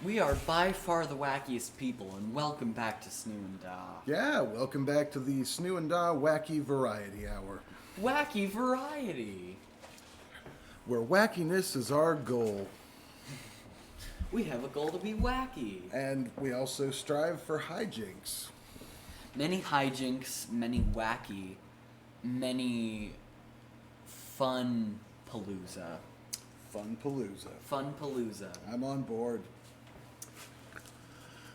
We are by far the wackiest people, and welcome back to Snoo and Da. Yeah, welcome back to the Snoo and Da Wacky Variety Hour, Wacky variety! where wackiness is our goal, We have a goal to be wacky. and we also strive for hijinks. Many hijinks, many wacky, many fun palooza. Fun palooza. Fun palooza. I'm on board.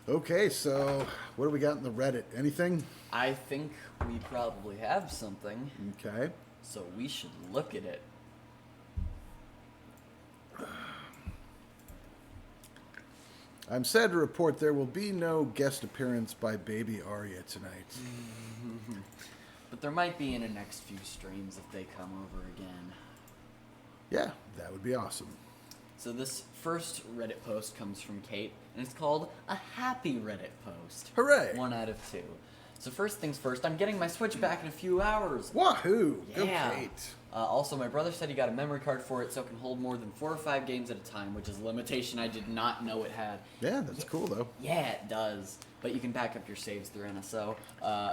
Okay, so what do we got in the Reddit? Anything? I think we probably have something, Okay. so we should look at it. I'm sad to report there will be no guest appearance by Baby Arya tonight. But there might be in the next few streams if they come over again. Yeah, that would be awesome. So this first Reddit post comes from Kate, and it's called a happy Reddit post. Hooray! 1 out of 2. So first things first, I'm getting my Switch back in a few hours. Wahoo! Yeah. Go Kate. Also, my brother said he got a memory card for it so it can hold more than 4 or 5 games at a time, which is a limitation I did not know it had. Yeah, that's cool though. Yeah, it does. But you can back up your saves through NSO.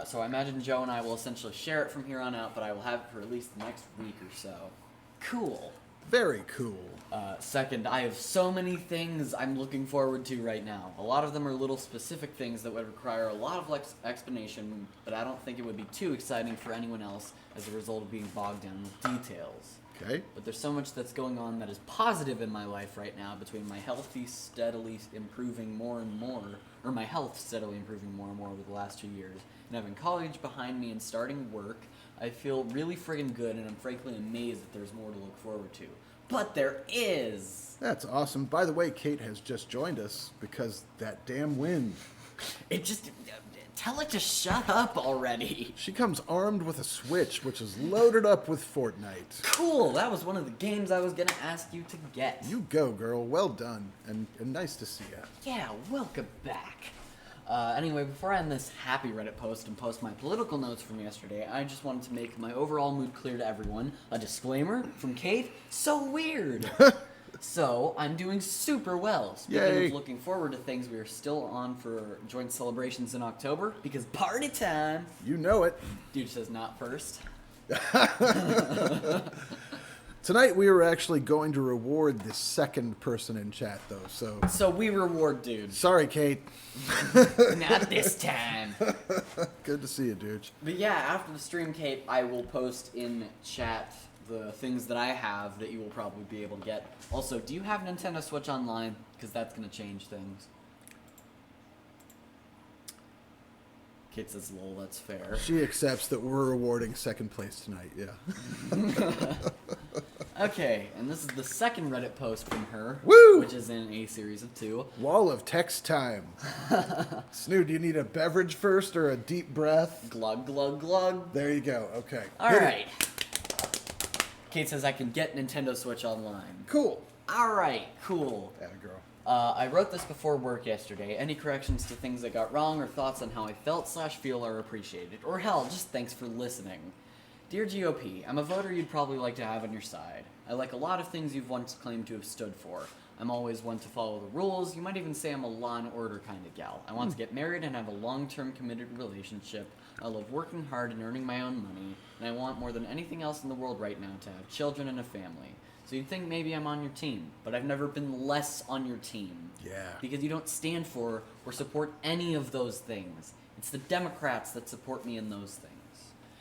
So I imagine Joe and I will essentially share it from here on out, but I will have it for at least the next week or so. Cool. Very cool. Second, I have so many things I'm looking forward to right now. A lot of them are little specific things that would require a lot of explanation, but I don't think it would be too exciting for anyone else as a result of being bogged down with details. Okay. But there's so much that's going on that is positive in my life right now, between my healthy steadily improving more and more, or my health steadily improving more and more over the last 2 years, and having college behind me and starting work. I feel really friggin' good, and I'm frankly amazed that there's more to look forward to. But there is! That's awesome. By the way, Kate has just joined us because that damn wind. It just... Tell it to shut up already! She comes armed with a Switch, which is loaded up with Fortnite. Cool! That was one of the games I was gonna ask you to get. You go, girl. Well done. And nice to see ya. Yeah, welcome back. Anyway, before I end this happy Reddit post and post my political notes from yesterday, I just wanted to make my overall mood clear to everyone. A disclaimer from Kate, so weird. So, I'm doing super well. Speaking Yay. of looking forward to things, we are still on for joint celebrations in October, because party time! You know it. Dude says not first. Tonight we were actually going to reward the second person in chat, though, so... So we reward dude. Sorry, Kate. Not this time. Good to see you, dude. But yeah, after the stream, Kate, I will post in chat the things that I have that you will probably be able to get. Also, do you have Nintendo Switch Online? Because that's going to change things. Kate says, lol, that's fair. She accepts that we're rewarding second place tonight, yeah. Okay, and this is the second Reddit post from her. Woo! Which is in a series of 2. Wall of text time. Snoo, do you need a beverage first or a deep breath? Glug, glug, glug. There you go, okay. Hit it. Alright. Kate says I can get Nintendo Switch Online. Cool. Alright, cool. Atta girl. I wrote this before work yesterday. Any corrections to things I got wrong or thoughts on how I felt/feel are appreciated. Or hell, just thanks for listening. Dear GOP, I'm a voter you'd probably like to have on your side. I like a lot of things you've once claimed to have stood for. I'm always one to follow the rules. You might even say I'm a law and order kind of gal. I want to get married and have a long-term committed relationship. I love working hard and earning my own money. And I want more than anything else in the world right now to have children and a family. So you'd think maybe I'm on your team, but I've never been less on your team. Yeah. Because you don't stand for or support any of those things. It's the Democrats that support me in those things.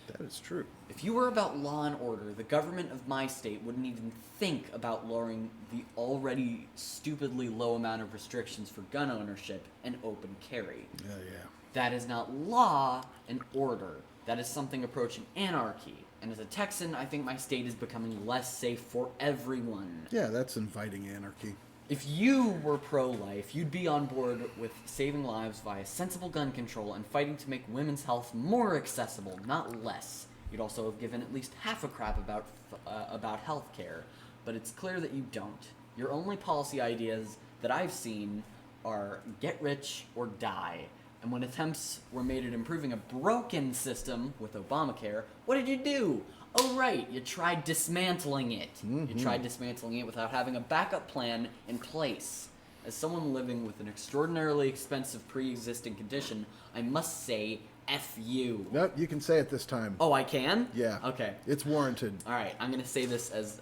That is true. If you were about law and order, the government of my state wouldn't even think about lowering the already stupidly low amount of restrictions for gun ownership and open carry. Yeah, yeah. That is not law and order. That is something approaching anarchy. And as a Texan, I think my state is becoming less safe for everyone. Yeah, that's inviting anarchy. If you were pro-life, you'd be on board with saving lives via sensible gun control and fighting to make women's health more accessible, not less. You'd also have given at least half a crap about health care, but it's clear that you don't. Your only policy ideas that I've seen are get rich or die. And when attempts were made at improving a broken system with Obamacare, what did you do? Oh, right, you tried dismantling it. You tried dismantling it without having a backup plan in place. As someone living with an extraordinarily expensive pre-existing condition, I must say, F you. Nope, you can say it this time. Oh, I can? Yeah. Okay. It's warranted. All right, I'm going to say this as,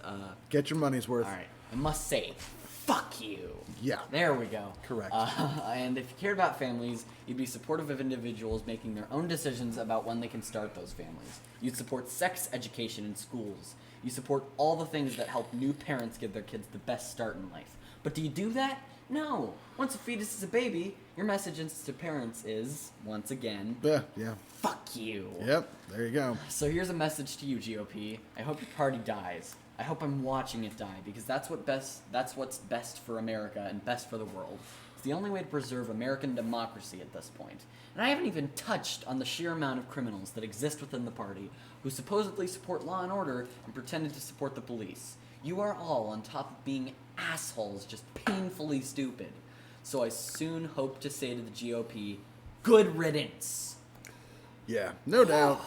Get your money's worth. all right. I must say, fuck you. Yeah. There we go. Correct. And if you cared about families, you'd be supportive of individuals making their own decisions about when they can start those families. You'd support sex education in schools. You support all the things that help new parents give their kids the best start in life. But do you do that? No. Once a fetus is a baby, your message to parents is, once again, Yeah. fuck you. Yep, there you go. So here's a message to you, GOP. I hope your party dies. I hope I'm watching it die, because that's what's best for America and best for the world. It's the only way to preserve American democracy at this point. And I haven't even touched on the sheer amount of criminals that exist within the party who supposedly support law and order and pretended to support the police. You are all, on top of being assholes, just painfully stupid. So I soon hope to say to the GOP, good riddance. Yeah, no doubt.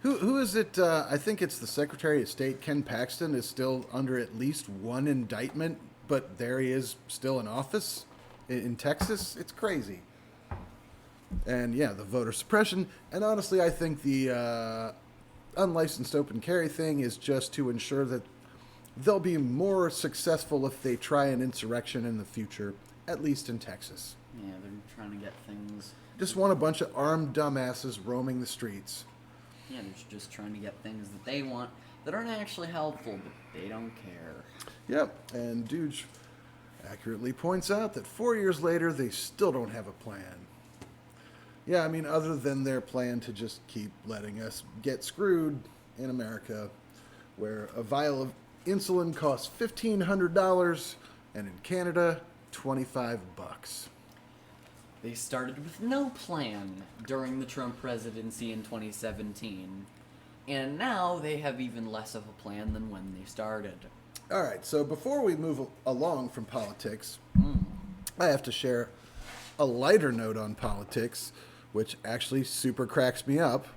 Who is it? I think it's the Secretary of State, Ken Paxton, is still under at least one indictment, but there he is still in office in Texas. It's crazy. And yeah, the voter suppression. And honestly, I think the unlicensed open carry thing is just to ensure that they'll be more successful if they try an insurrection in the future, at least in Texas. Yeah, they're trying to get things... Just want a bunch of armed dumbasses roaming the streets. Yeah, they're just trying to get things that they want that aren't actually helpful, but they don't care. Yep, and Dooge accurately points out that 4 years later, they still don't have a plan. Yeah, I mean, other than their plan to just keep letting us get screwed in America, where a vial of insulin costs $1,500, and in Canada, $25. They started with no plan during the Trump presidency in 2017, and now they have even less of a plan than when they started. All right, so before we move along from politics, I have to share a lighter note on politics, which actually super cracks me up.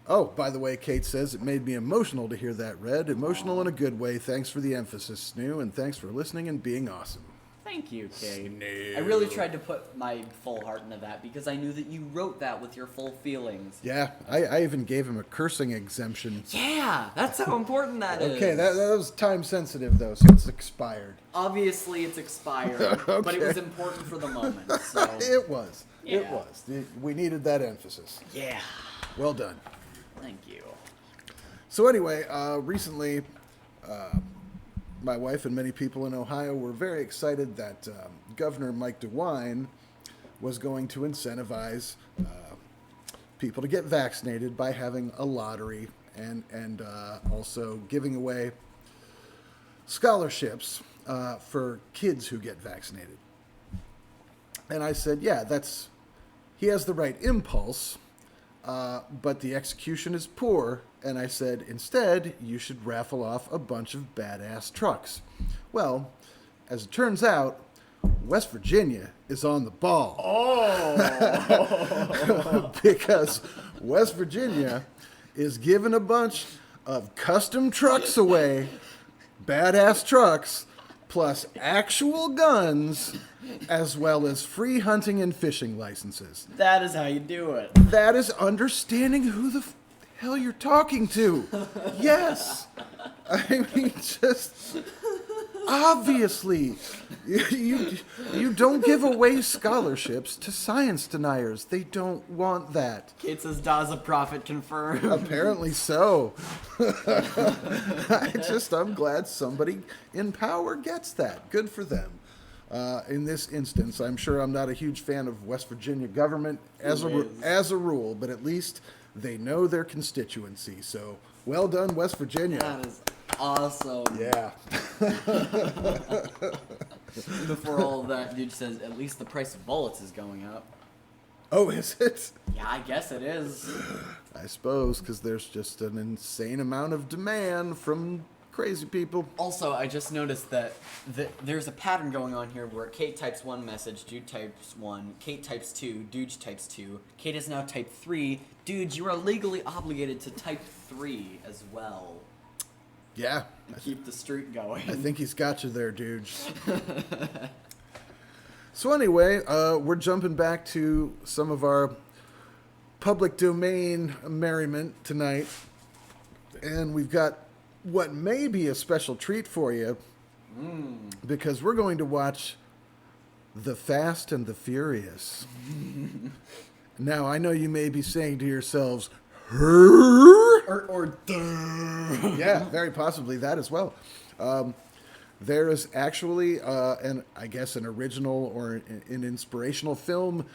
Oh, by the way, Kate says it made me emotional to hear that read. Emotional in a good way. Thanks for the emphasis, Snoo, and thanks for listening and being awesome. Thank you, Kate. Snoo. I really tried to put my full heart into that because I knew that you wrote that with your full feelings. Yeah, I even gave him a cursing exemption. Yeah, that's how important that is. Okay, that was time sensitive, though, so it's expired. Obviously, it's expired, but it was important for the moment, so... It was. Yeah. It was. We needed that emphasis. Yeah. Well done. Thank you. So anyway, recently, my wife and many people in Ohio were very excited that Governor Mike DeWine was going to incentivize people to get vaccinated by having a lottery and also giving away scholarships for kids who get vaccinated. And I said, yeah, he has the right impulse, but the execution is poor. And I said, instead, you should raffle off a bunch of badass trucks. Well, as it turns out, West Virginia is on the ball. Oh! Because West Virginia is giving a bunch of custom trucks away, badass trucks, plus actual guns, as well as free hunting and fishing licenses. That is how you do it. That is understanding who the hell you're talking to. Yes. I mean, just obviously, you don't give away scholarships to science deniers. They don't want that. Kate says, "Da's a prophet confirmed." Apparently so. I'm glad somebody in power gets that. Good for them. In this instance, I'm sure I'm not a huge fan of West Virginia government as a rule, but at least they know their constituency. So, well done, West Virginia. That is awesome. Yeah. Before all of that, dude says, at least the price of bullets is going up. Oh, is it? Yeah, I guess it is. I suppose, because there's just an insane amount of demand from crazy people. Also, I just noticed that there's a pattern going on here where Kate types one message, Dude types one, Kate types two, Dude types two. Kate has now typed three. Dude, you are legally obligated to type 3 as well. Yeah. And keep the streak going. I think he's got you there, dude. So anyway, we're jumping back to some of our public domain merriment tonight. And we've got what may be a special treat for you. Because we're going to watch The Fast and the Furious. Now, I know you may be saying to yourselves, Or yeah, very possibly that as well. There is actually, I guess, an original or an inspirational film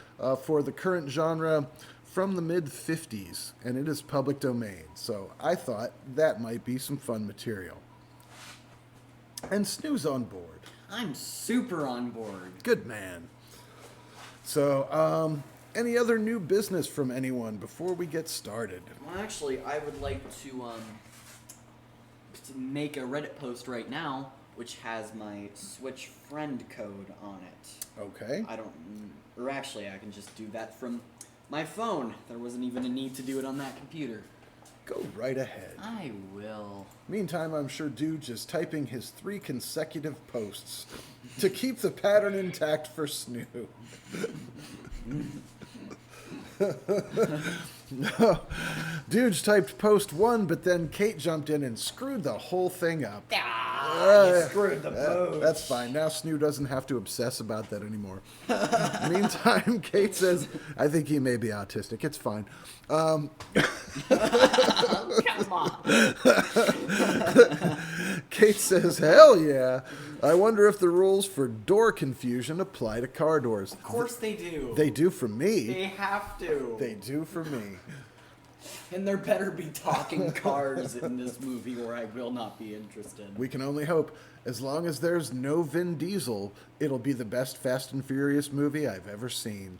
for the current genre from the mid-'50s, and it is public domain. So I thought that might be some fun material. And Snoo's on board. I'm super on board. Good man. So, any other new business from anyone before we get started? Well, actually, I would like to make a Reddit post right now, which has my Switch friend code on it. Okay. Or actually, I can just do that from my phone. There wasn't even a need to do it on that computer. Go right ahead. I will. Meantime, I'm sure Dude is typing his 3 consecutive posts to keep the pattern intact for Snoo. No. Dude's typed post 1, but then Kate jumped in and screwed the whole thing up. You screwed the post. That's fine. Now Snoo doesn't have to obsess about that anymore. Meantime, Kate says, I think he may be autistic. It's fine. Come on. Kate says, hell yeah. I wonder if the rules for door confusion apply to car doors. Of course they do. They do for me. They have to. They do for me. And there better be talking cars in this movie or I will not be interested. We can only hope. As long as there's no Vin Diesel, it'll be the best Fast and Furious movie I've ever seen.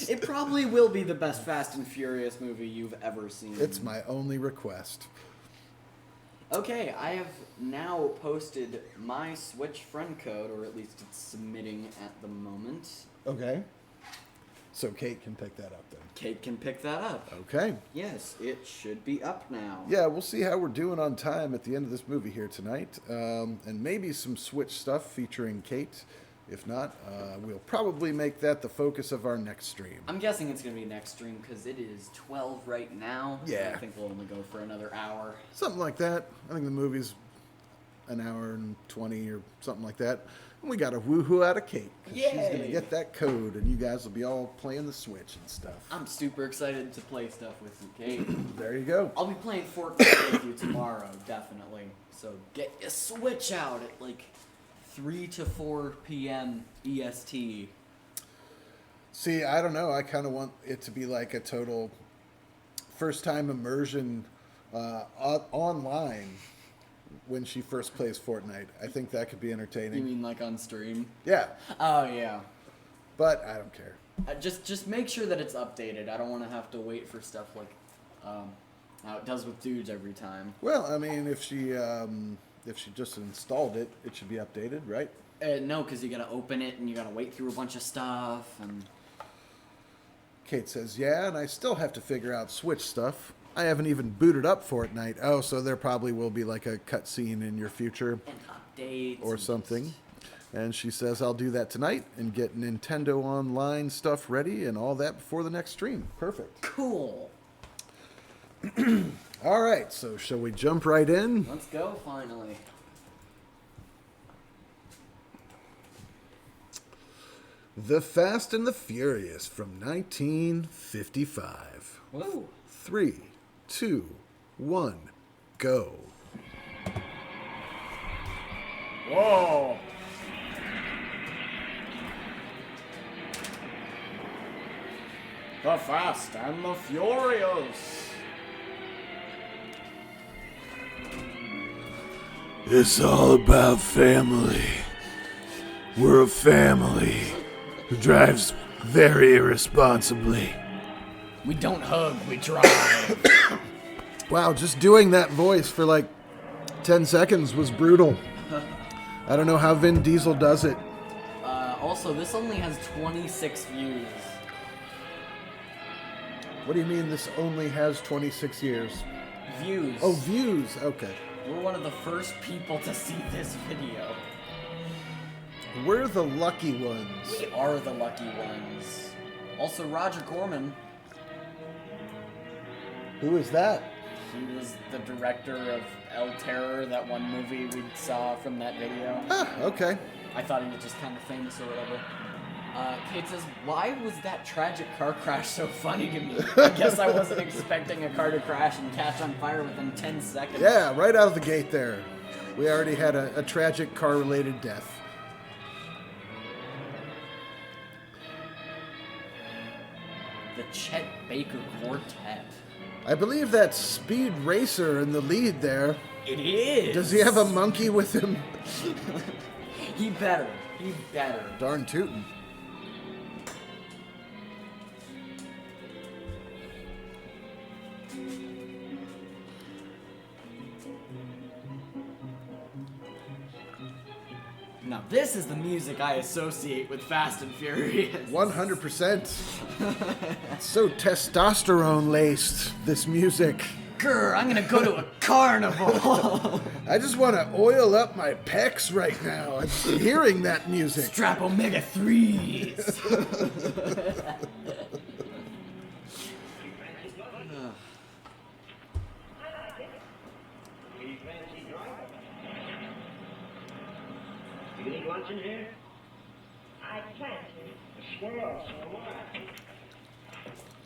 It probably will be the best Fast and Furious movie you've ever seen. It's my only request. Okay, I have now posted my Switch friend code, or at least it's submitting at the moment. Okay. So Kate can pick that up then. Kate can pick that up. Okay. Yes, it should be up now. Yeah, we'll see how we're doing on time at the end of this movie here tonight. And maybe some Switch stuff featuring Kate. If not, we'll probably make that the focus of our next stream. I'm guessing it's going to be next stream because it is 12 right now. Yeah. I think we'll only go for another hour. Something like that. I think the movie's an hour and 20 or something like that. And we got a woohoo out of Kate. 'Cause she's going to get that code, and you guys will be all playing the Switch and stuff. I'm super excited to play stuff with you, Kate. There you go. I'll be playing Fortnite with you tomorrow, definitely. So get your Switch out at like 3 to 4 p.m. EST. See, I don't know. I kind of want it to be like a total first-time immersion online when she first plays Fortnite. I think that could be entertaining. You mean like on stream? Yeah, Oh, yeah. but I don't care. Just make sure that it's updated. I don't want to have to wait for stuff like how it does with dudes every time. Well, I mean, if she just installed it, it should be updated, right? No, because you gotta open it and you gotta wait through a bunch of stuff and. Kate says, yeah, and I still have to figure out Switch stuff. I haven't even booted up Fortnite. Oh, so there probably will be like a cutscene in your future. And updates. Or and something. And she says, I'll do that tonight and get Nintendo Online stuff ready and all that before the next stream. Perfect. Cool. All right, so shall we jump right in? Let's go, finally. The Fast and the Furious from 1955. Woo. 3, 2, 1, go. Whoa. The Fast and the Furious. It's all about family. We're a family who drives very irresponsibly. We don't hug, we drive. Wow, just doing that voice for like 10 seconds was brutal. I don't know how Vin Diesel does it. Also, this only has 26 views. What do you mean this only has 26 years? Views. Oh, views. Okay. We're one of the first people to see this video. We're the lucky ones. We are the lucky ones. Also, Roger Corman. Who is that? He was the director of El Terror, that one movie we saw from that video. Ah, okay. I thought he was just kind of famous or whatever. Kate says, why was that tragic car crash so funny to me? I guess I wasn't expecting a car to crash and catch on fire within 10 seconds. Yeah, right out of the gate there. We already had a tragic car-related death. The Chet Baker Quartet. I believe that's Speed Racer in the lead there. It is! Does he have a monkey with him? He better. He better. Darn tootin'. Now this is the music I associate with Fast and Furious. 100%. It's so testosterone-laced, this music. Grr, I'm gonna go to a carnival. I just want to oil up my pecs right now. I'm just hearing that music. Strap omega 3s. You need lunch in here? I plan to. Squirrel, so am I.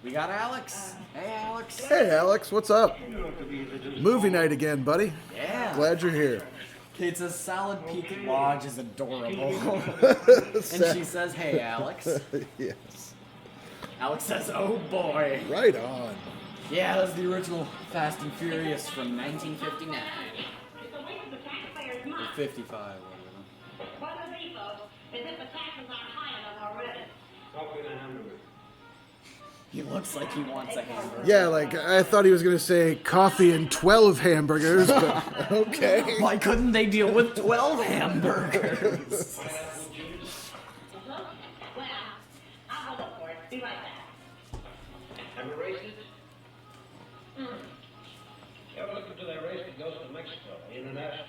We got Alex. Hey, Alex. Hey, Alex, what's up? You know what to be the Movie night again, buddy. Yeah. Glad you're here. Kate says Salad Peak Lodge is adorable. And she says, hey, Alex. Yes. Alex says, oh boy. Right on. Yeah, that's the original Fast and Furious from 1959. It's a waste of the taxpayers' money. Or 55, whatever. What would be, folks, is if the taxes aren't high enough already. coffee and a hamburger. He looks like he wants a hamburger. Yeah, like, I thought he was going to say coffee and 12 hamburgers, but okay. Why couldn't they deal with 12 hamburgers? Well, I'll go look for it. Be right back. Have you raced it? Ever look into that race that goes to Mexico, international?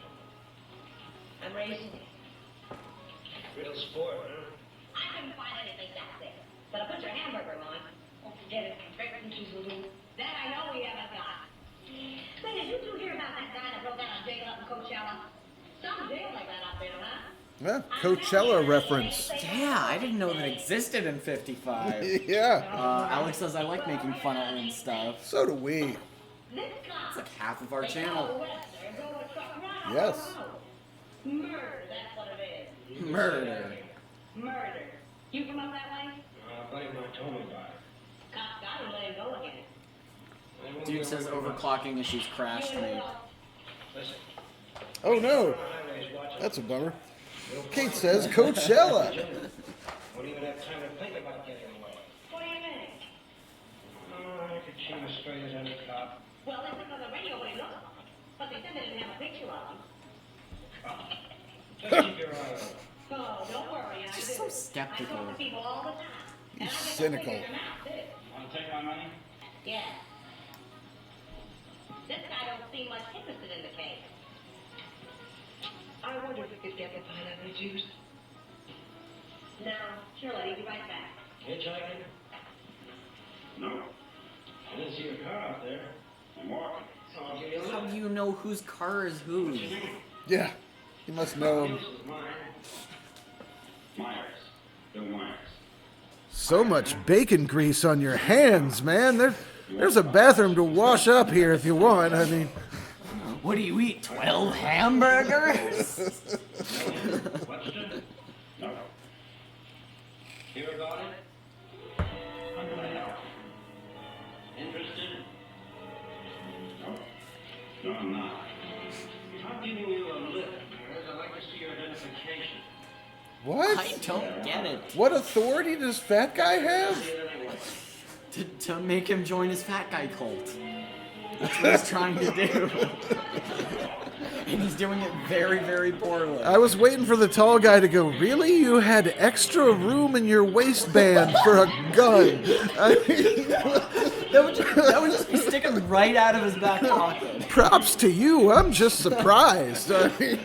I'm racing. Real sport, huh? I couldn't find anything that thick. But I put your hamburger on. Oh, forget it. Breakfast and cheese will do. That I know we haven't got. Say, did you two hear about that guy that broke out on jail up in Coachella? Some jail like that out there, huh? Yeah, Coachella reference. Yeah, I didn't know that existed in 55. Yeah, Alex says I like making fun of old stuff. so do we. This guy. It's like half of our channel. Yes. Murder, that's what it is. Murder. Murder. You from up that way? A buddy of mine told me about it. Cops got him, let him go again. Dude says overclocking issues crashed me. Listen, Oh no, highways watching. that's a bummer. Kate says Coachella. Won't even have time to think about getting away. What do you mean? Oh, I could shoot as straight as any cop. Well, they took on the radio what he looked like. But they said they didn't have a picture of him. Just keep your eye on him. Oh, don't worry, I Just do. so skeptical. I talk to people all the time. And I He's get those cynical. figures in out, too. Want to take my money? Yeah. This guy don't seem much interested in the case. I wonder if we could get the pineapple juice. No, sure, lady, be right back. Hitchhiking? No. I didn't see your car out there. I'm walking. So I'll give you a How lift. do you know whose car is whose? Yeah, you must know him. This is mine. Myers. Bill Myers. So much bacon grease on your hands, man. There's a bathroom to wash up here if you want. I mean, What do you eat? 12 hamburgers? Webster? No. Hear about it? I'm gonna help. Interested? No. No, I'm not. I'm giving you a lift, Myers. I'd like to see your identification. what? I don't get it. What authority does fat guy have? To make him join his fat guy cult. That's what he's trying to do. And he's doing it very, very poorly. I was waiting for the tall guy to go, really? You had extra room in your waistband for a gun. I mean, That would just be sticking right out of his back pocket. props to you. I'm just surprised. I mean,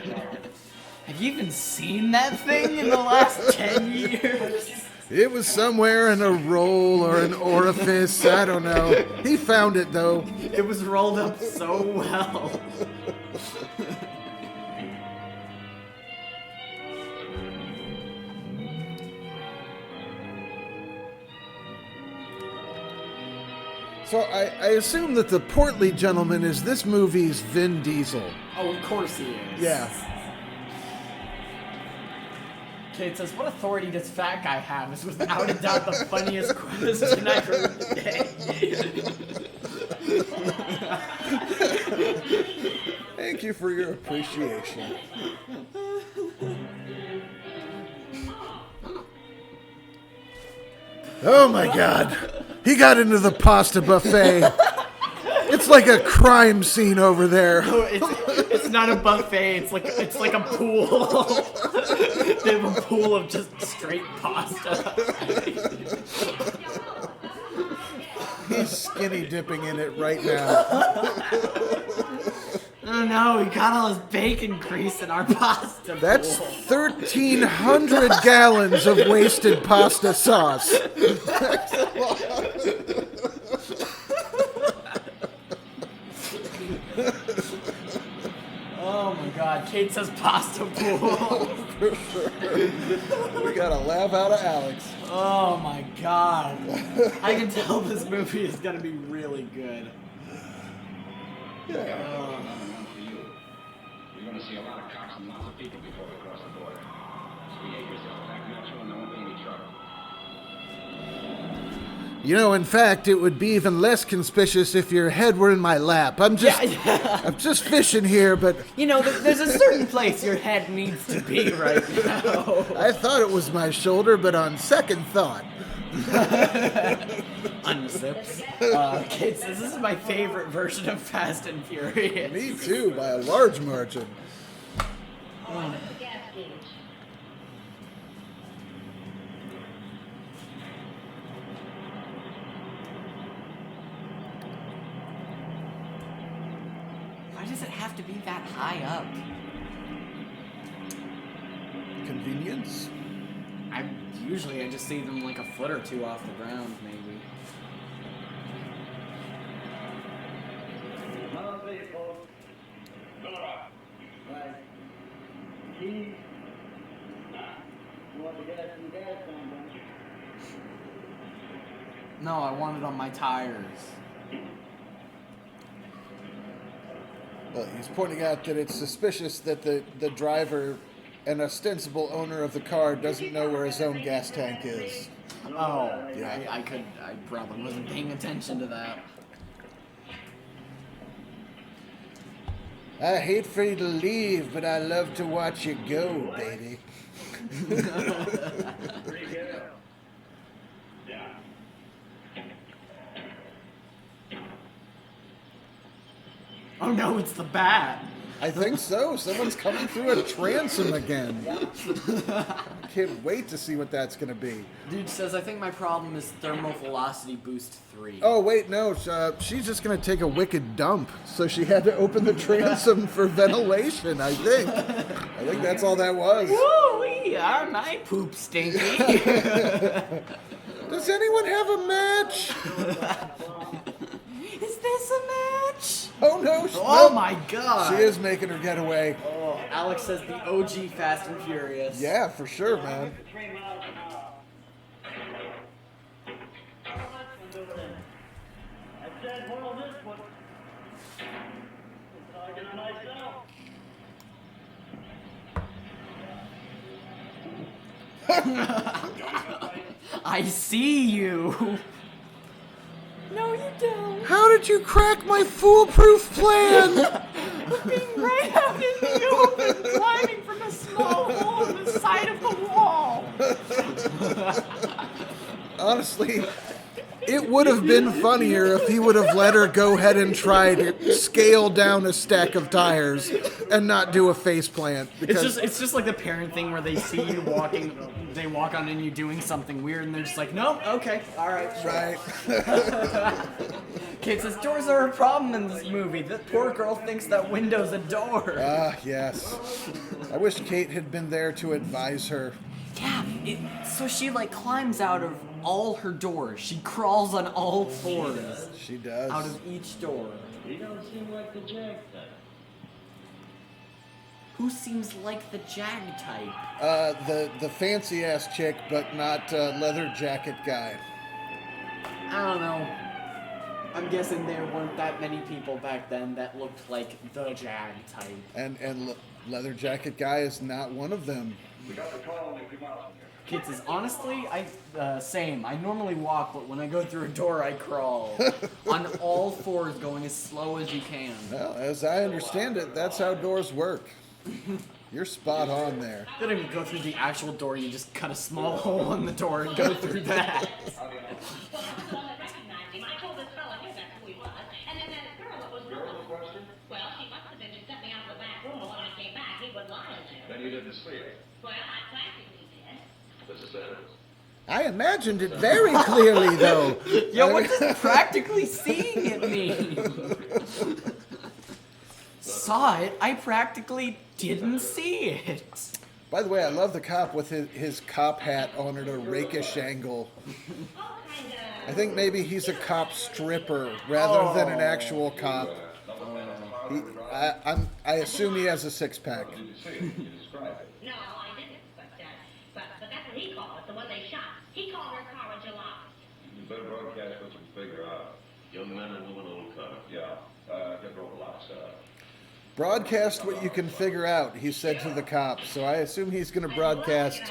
Have Have you even seen that thing in the last 10 years? It was somewhere in a roll or an orifice. I don't know. He found it, though. It was rolled up so well. So I assume that the portly gentleman is this movie's Vin Diesel. Oh, of course he is. Yeah. Kate says, what authority does fat guy have? Is without a doubt the funniest question I heard today. Thank you for your appreciation. Oh my god. He got into the pasta buffet. It's like a crime scene over there. It's not a buffet. It's like a pool. They have a pool of just straight pasta. He's skinny dipping in it right now. Oh no, we got all his bacon grease in our pasta pool. That's 1,300 gallons of wasted pasta sauce. Oh my god, Kate says pasta pool. For sure. We gotta laugh out of Alex. Oh my god. I can tell this movie is gonna be really good. For you. You're going to see a lot of cops and lots of people before we cross the border. So behave yourself, act natural, and there won't be any trouble. You know, in fact, it would be even less conspicuous if your head were in my lap. I'm just fishing here, but You know, there's a certain place your head needs to be right now. I thought it was my shoulder, but on second thought. Unzips. Kids, this is my favorite version of Fast and Furious. Me too, by a large margin. What's the gas gauge? Why does it have to be that high up? Convenience? Usually I just see them like a foot or two off the ground, maybe. Right. Keys. You want to get us some gas on, don't you? No, I want it on my tires. Well, he's pointing out that it's suspicious that the driver and ostensible owner of the car doesn't know where his own gas tank is. Oh, Yeah. I probably wasn't paying attention to that. I hate for you to leave, but I love to watch you go, baby. Oh no, it's the bat. I think so. Someone's coming through a transom again. Can't wait to see what that's going to be. Dude says, I think my problem is thermal velocity boost 3. Oh, wait, no. She's just going to take a wicked dump. So she had to open the transom for ventilation, I think. I think that's all that was. Woo-wee, are my poop stinky? Does anyone have a match? Is this a match? Oh, no. Oh my god. She is making her getaway. Oh, Alex says the OG Fast and Furious. Yeah, for sure, man. 3 miles an hour. I said, well, this one. I'm talking to myself. I see you. No, you don't. How did you crack my foolproof plan? Being right out in the open, climbing from a small hole in the side of the wall. Honestly, it would have been funnier if he would have let her go ahead and try to scale down a stack of tires and not do a face plant. Because It's just like the parent thing where they see you walking, they walk on and you doing something weird, and they're just like, nope, okay, all right, sure. right. Kid says doors are a problem in this movie. That poor girl thinks that window's a door. Ah, yes. I wish Kate had been there to advise her. Yeah, so she like climbs out of all her doors. She crawls on all fours She does. out of each door. You don't seem like the Jag type. Who seems like the Jag type? The fancy ass chick, but not leather jacket guy. I don't know. I'm guessing there weren't that many people back then that looked like the Jag type. And leather jacket guy is not one of them. We got the call only a few miles from here. Kids is honestly, same. I normally walk, but when I go through a door, I crawl. On all fours, going as slow as you can. Well, as I understand it, that's how doors work. You're spot on there. You don't even go through the actual door, you just cut a small hole in the door and go through that. Well, I was the one that recognized him. I told this fella here that's who he was. And then that girl that was with him. Well, she must have been. She sent me out to the back room, and when I came back, he was lying there. Then you didn't see it. Well, I practically did. This is it. I imagined it very clearly, though. Yo, what does practically seeing it mean? Saw it, I practically didn't see it. By the way, I love the cop with his cop hat on at a rakish angle. All kind of. I think maybe he's a cop stripper rather than an actual cop. I assume he has a six-pack. Did you see it? You described it. No, I didn't. But that's what he called it, the one they shot. He called her car a July. You better broadcast what you can figure out. Young man and woman own car. Yeah. Get roadblocks set up. Broadcast what you can figure out, he said to the cop. So I assume he's going to broadcast.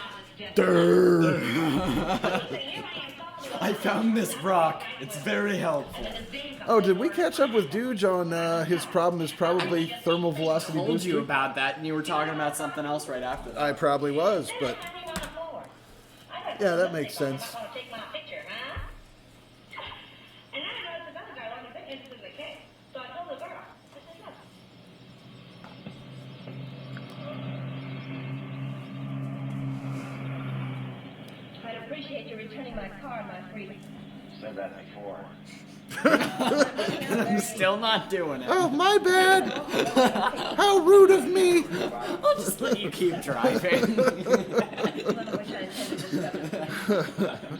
I found this rock. It's very helpful. Oh, did we catch up with Dooge on his problem is probably thermal velocity Told booster? you about that, and you were talking about something else right after that. I probably was, but yeah, that makes sense. Take my picture, huh? And then I noticed this other guy wasn't big interested in the case. So I told the girl, I said, look. I'd appreciate you returning my car and my freedom. Said that before. I'm still not doing it. Oh, my bad. How rude of me. I'll just let you keep driving. I'm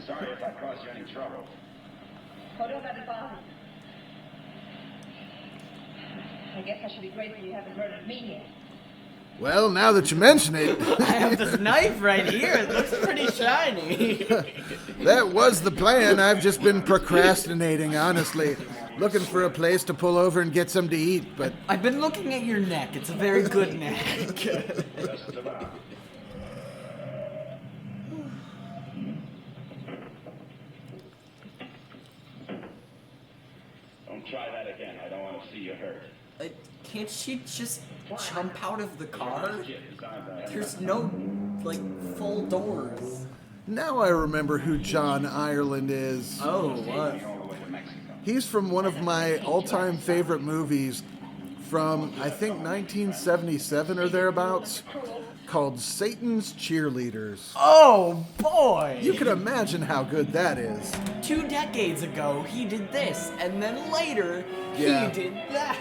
sorry if I caused you any trouble. Oh, don't let it bother you. I guess I should be grateful you haven't murdered me yet. Well, now that you mention it, I have this knife right here. It looks pretty shiny. that was the plan. I've just been procrastinating, honestly. Looking for a place to pull over and get some to eat, but I've been looking at your neck. It's a very good neck. Just about. Don't try that again. I don't want to see you hurt. Can't she just jump out of the car? There's no, like, full doors. now I remember who John Ireland is. Oh, what? All the way to Mexico. He's from one of my all-time favorite movies from, I think, 1977 or thereabouts, called Satan's Cheerleaders. Oh, boy! You can imagine how good that is. 2 decades ago, he did this, and then later, Yeah. he did that.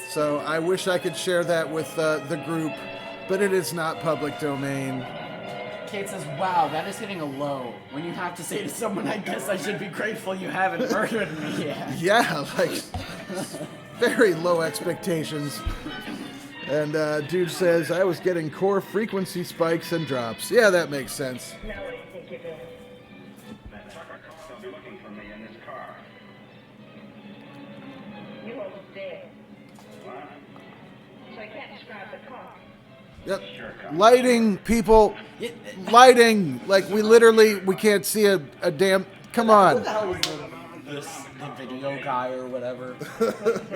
So I wish I could share that with the group, but it is not public domain. Kate says, wow, that is hitting a low. When you have to say to someone, I guess I should be grateful you haven't murdered me yet. Yeah, like, very low expectations. And dude says, I was getting core frequency spikes and drops. Yeah, that makes sense. Now what do you think you're doing? That trucker will be looking for me in this car. You almost dead. What? So I can't describe the car. Yep. Lighting, people. Lighting. Like, we can't see a damn... Come Who on. the hell was the video guy or whatever?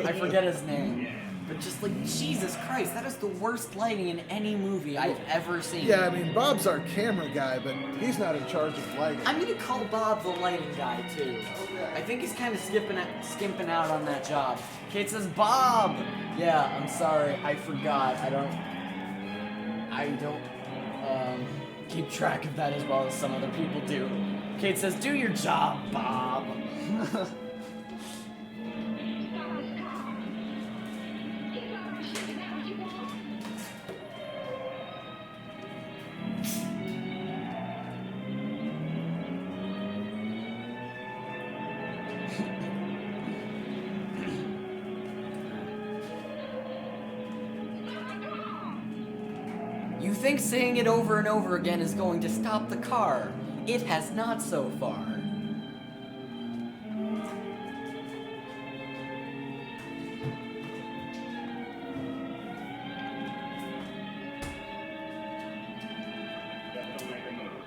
I forget his name. But just like, Jesus Christ, that is the worst lighting in any movie I've ever seen. Yeah, I mean, Bob's our camera guy, but he's not in charge of lighting. I'm gonna call Bob the lighting guy too. I think he's kind of skimping out on that job. Kate says, Bob! Yeah, I'm sorry, I forgot. I don't keep track of that as well as some other people do. Kate says, do your job, Bob. Stop this car. Get out of my shit. Is that what you want? think saying it over and over again is going to stop the car. It has not so far. Just don't make a move.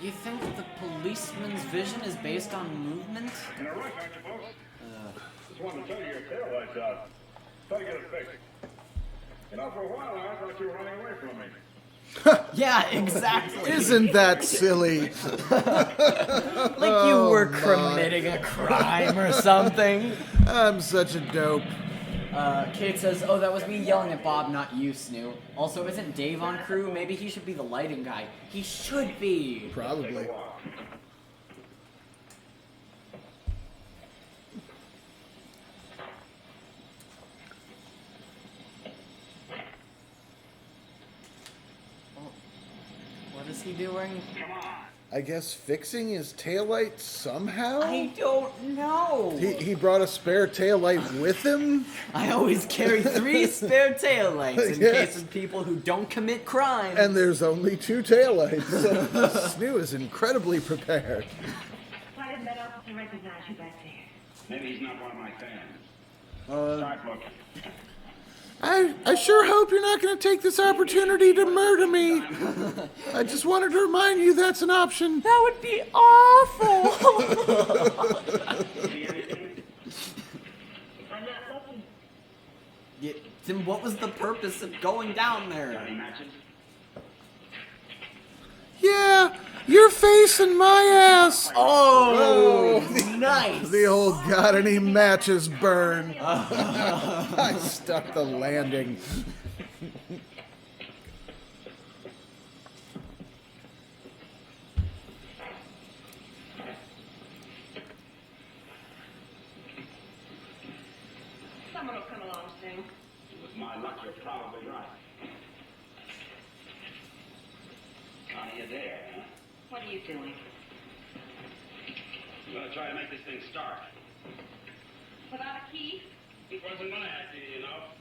You think the policeman's vision is based on movement? In a rush, aren't you, folks? Just wanted to tell you your tail lights out. Try to get it fixed. You know, for a while now, I thought you were running away from me. Yeah, exactly. Isn't that silly? Like you were committing a crime or something. I'm such a dope. Kate says, oh, that was me yelling at Bob, not you, Snoo. Also, isn't Dave on crew? Maybe he should be the lighting guy. He should be. Probably. What is he doing? I guess fixing his taillight somehow? I don't know. He brought a spare taillight with him? I always carry 3 spare taillights in Yes. case of people who don't commit crime. And there's only 2 taillights. Snoo is incredibly prepared. Why didn't that officer recognize you back there? Maybe he's not one of my fans. Start looking. I sure hope you're not going to take this opportunity to murder me. I just wanted to remind you that's an option. That would be awful. See anything? I'm not looking. Yeah, then what was the purpose of going down Got there? any matches? Yeah, your face and my ass. Oh, nice. The old got any matches burn. I stuck the landing. Someone will come along soon. With my luck, you're probably right. Connie, you there, huh? What are you doing? I'm gonna try to make this thing start. Without a key? It wasn't gonna have to, you know.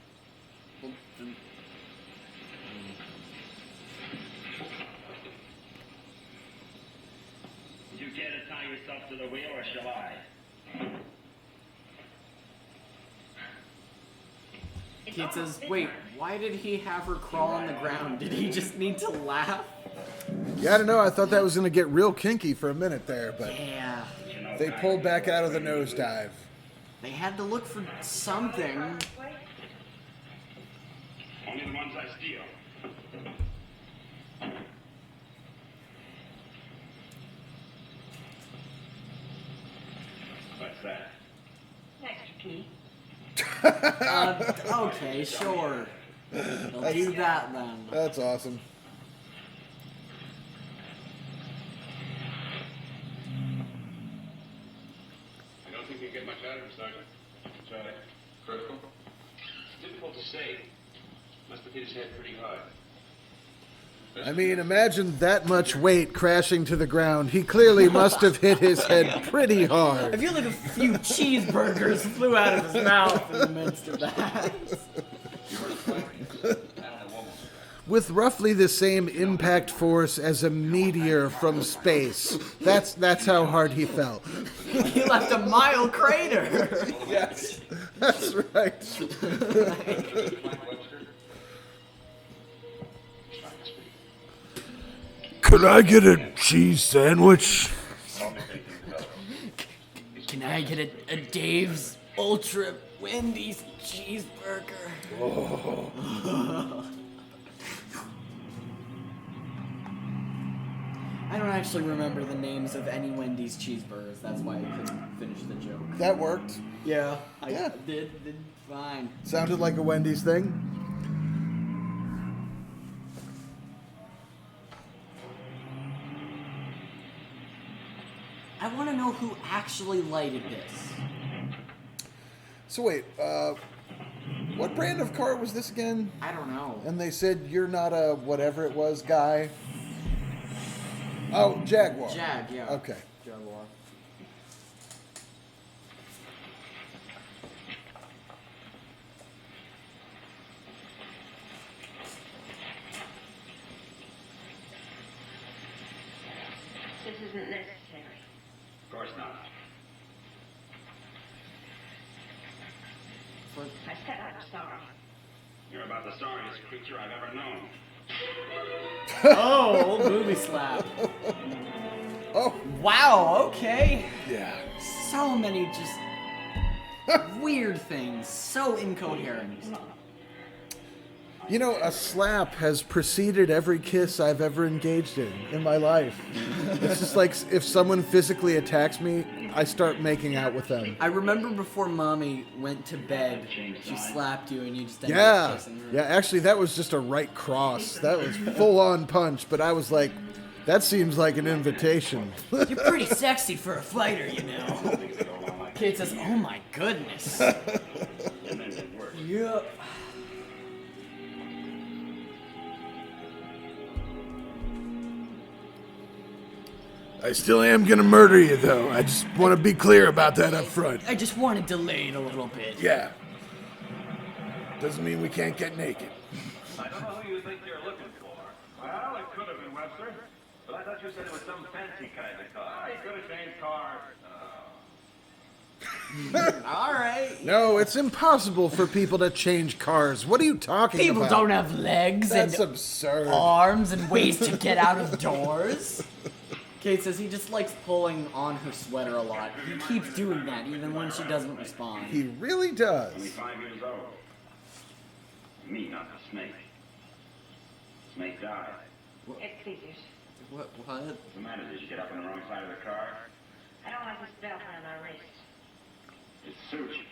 Did you care to tie yourself to the wheel, or shall I? Kate says, wait, why did he have her crawl on the ground? Did he just need to laugh? Yeah, I don't know. I thought that was going to get real kinky for a minute there, but Yeah. they pulled back out of the nosedive. They had to look for something. Only the ones I steal. What's that? An extra key. Okay, sure. They'll do that then. That's awesome. I don't think you can get much out of him, Sergeant. Try. Critical? Difficult to say. Must have hit his head pretty hard. I mean, imagine that much weight crashing to the ground. He clearly must have hit his head pretty I hard. feel like a few cheeseburgers flew out of his mouth in the midst of that. With roughly the same impact force as a meteor from space. That's how hard he fell. He left a mile crater. Yes, that's right. Could I get a cheese sandwich? Can I get a Dave's Ultra Wendy's cheeseburger? I don't actually remember the names of any Wendy's cheeseburgers. That's why I couldn't finish the joke. That worked. Yeah, I Yeah. did fine. Sounded like a Wendy's thing. I want to know who actually lighted this. So wait, what brand of car was this again? I don't know. And they said you're not a whatever it was guy. Oh, Jaguar. Jag, yeah. Okay. Jaguar. isn't necessary. Of course not. I said I'm sorry. You're about the sorriest creature I've ever known. Oh, movie slap. Oh, Wow, okay. yeah. So many just weird things. So incoherent. You know, a slap has preceded every kiss I've ever engaged in my life. It's just like if someone physically attacks me, I start making out with them. I remember before Mommy went to bed, she slapped you and you just ended up Yeah, kissing her. yeah. Actually, that was just a right cross. That was full-on punch. But I was like, that seems like an invitation. You're pretty sexy for a fighter, you know. Kate says, oh my goodness. And then it worked. Yeah. I still am gonna murder you, though. I just want to be clear about that up front. I just want to delay it a little bit. Yeah. Doesn't mean we can't get naked. I don't know who you think you're looking for. Well, it could have been Webster, but I thought you said it was some fancy kind of car. He could have changed cars. All right. No, it's impossible for people to change cars. What are you talking People about? don't have legs That's and absurd. arms and ways to get out of doors. Kate says he just likes pulling on her sweater a lot. He keeps doing that even when she doesn't respond. He really does. Only 5 years old. Me, not the snake. Snake died. Excuse. What? What's the matter? Did you get up on the wrong side of the car? I don't like this belt around my wrist. It suits you.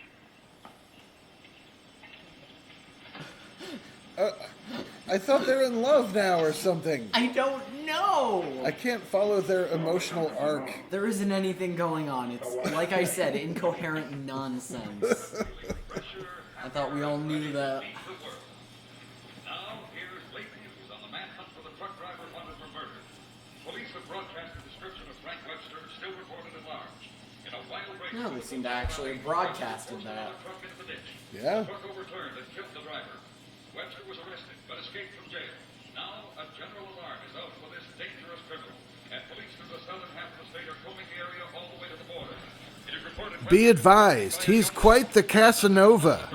I thought they're in love now or something. I don't know. I can't follow their emotional arc. There isn't anything going on. It's, like I said, incoherent nonsense. I thought we all knew that. Now, here's late news on the manhunt for the truck driver wanted for murder. Police have broadcast a description of Frank Webster, still reported at large. In a wild race, No, they seem to actually have broadcasted that. the truck into the ditch. Yeah. The truck overturned and killed the driver. Webster was arrested, but escaped from jail. Now, a general alarm is out for this dangerous criminal, and police through the southern half of the state are combing the area all the way to the border. It is reported Be advised, he's quite the Casanova.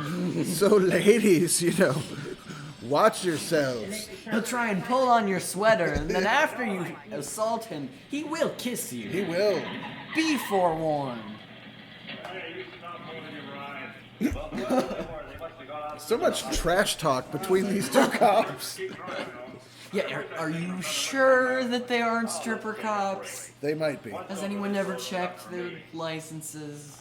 So, ladies, you know, watch yourselves. He'll try and pull on your sweater, and then after you assault him, he will kiss you. He will. Be forewarned. Hey, you stop holding your ride. Well, whoever they were, they must have gone out. So much trash talk between these two cops. Keep driving, though. Yeah, are you sure that they aren't stripper cops? They might be. Has anyone ever checked their licenses?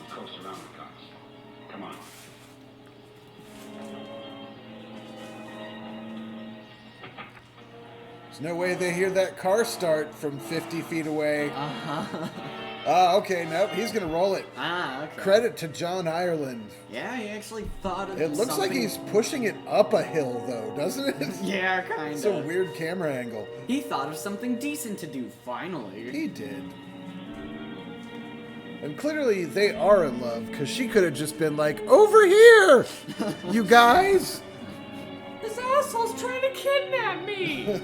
Coast around the cops. Come on. There's no way they hear that car start from 50 feet away. Uh-huh. Okay, nope, he's gonna roll it. Ah, okay. Credit to John Ireland. Yeah, he actually thought of It looks like something- he's pushing it up a hill, though, doesn't it? Yeah, kind It's a of. weird camera angle. He thought of something decent to do, finally. He did. And clearly they are in love, because she could have just been like, over here, you guys. This asshole's trying to kidnap me!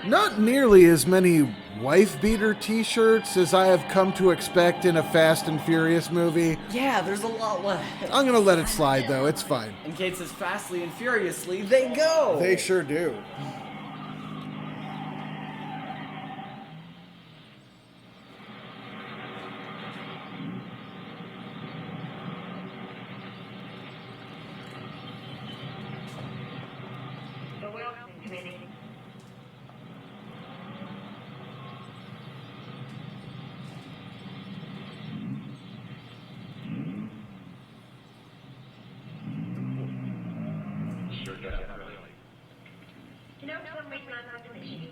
Not nearly as many wife beater t-shirts as I have come to expect in a Fast and Furious movie. Yeah, there's a lot left. I'm gonna let it slide though, it's fine. And Kate says, fastly and furiously, they go! They sure do. committee. Sure does, really. You know, for some reason I'm not finishing you.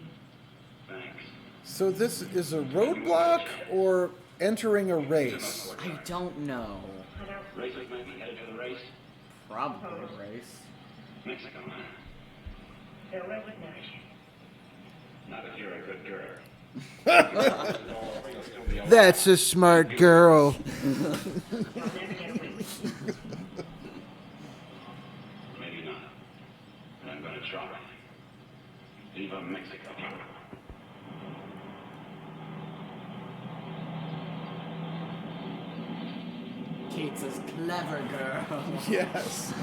Thanks. So this is a roadblock or entering a race? I don't know. I don't. Racers might be headed for the race. Probably a race. Mexico, huh? They'll recognize you. Not if you're a good girl. That's a smart girl. You'll never get away with it. Maybe not. But I'm gonna try. Viva Mexico. Kate says, clever girl. Yes.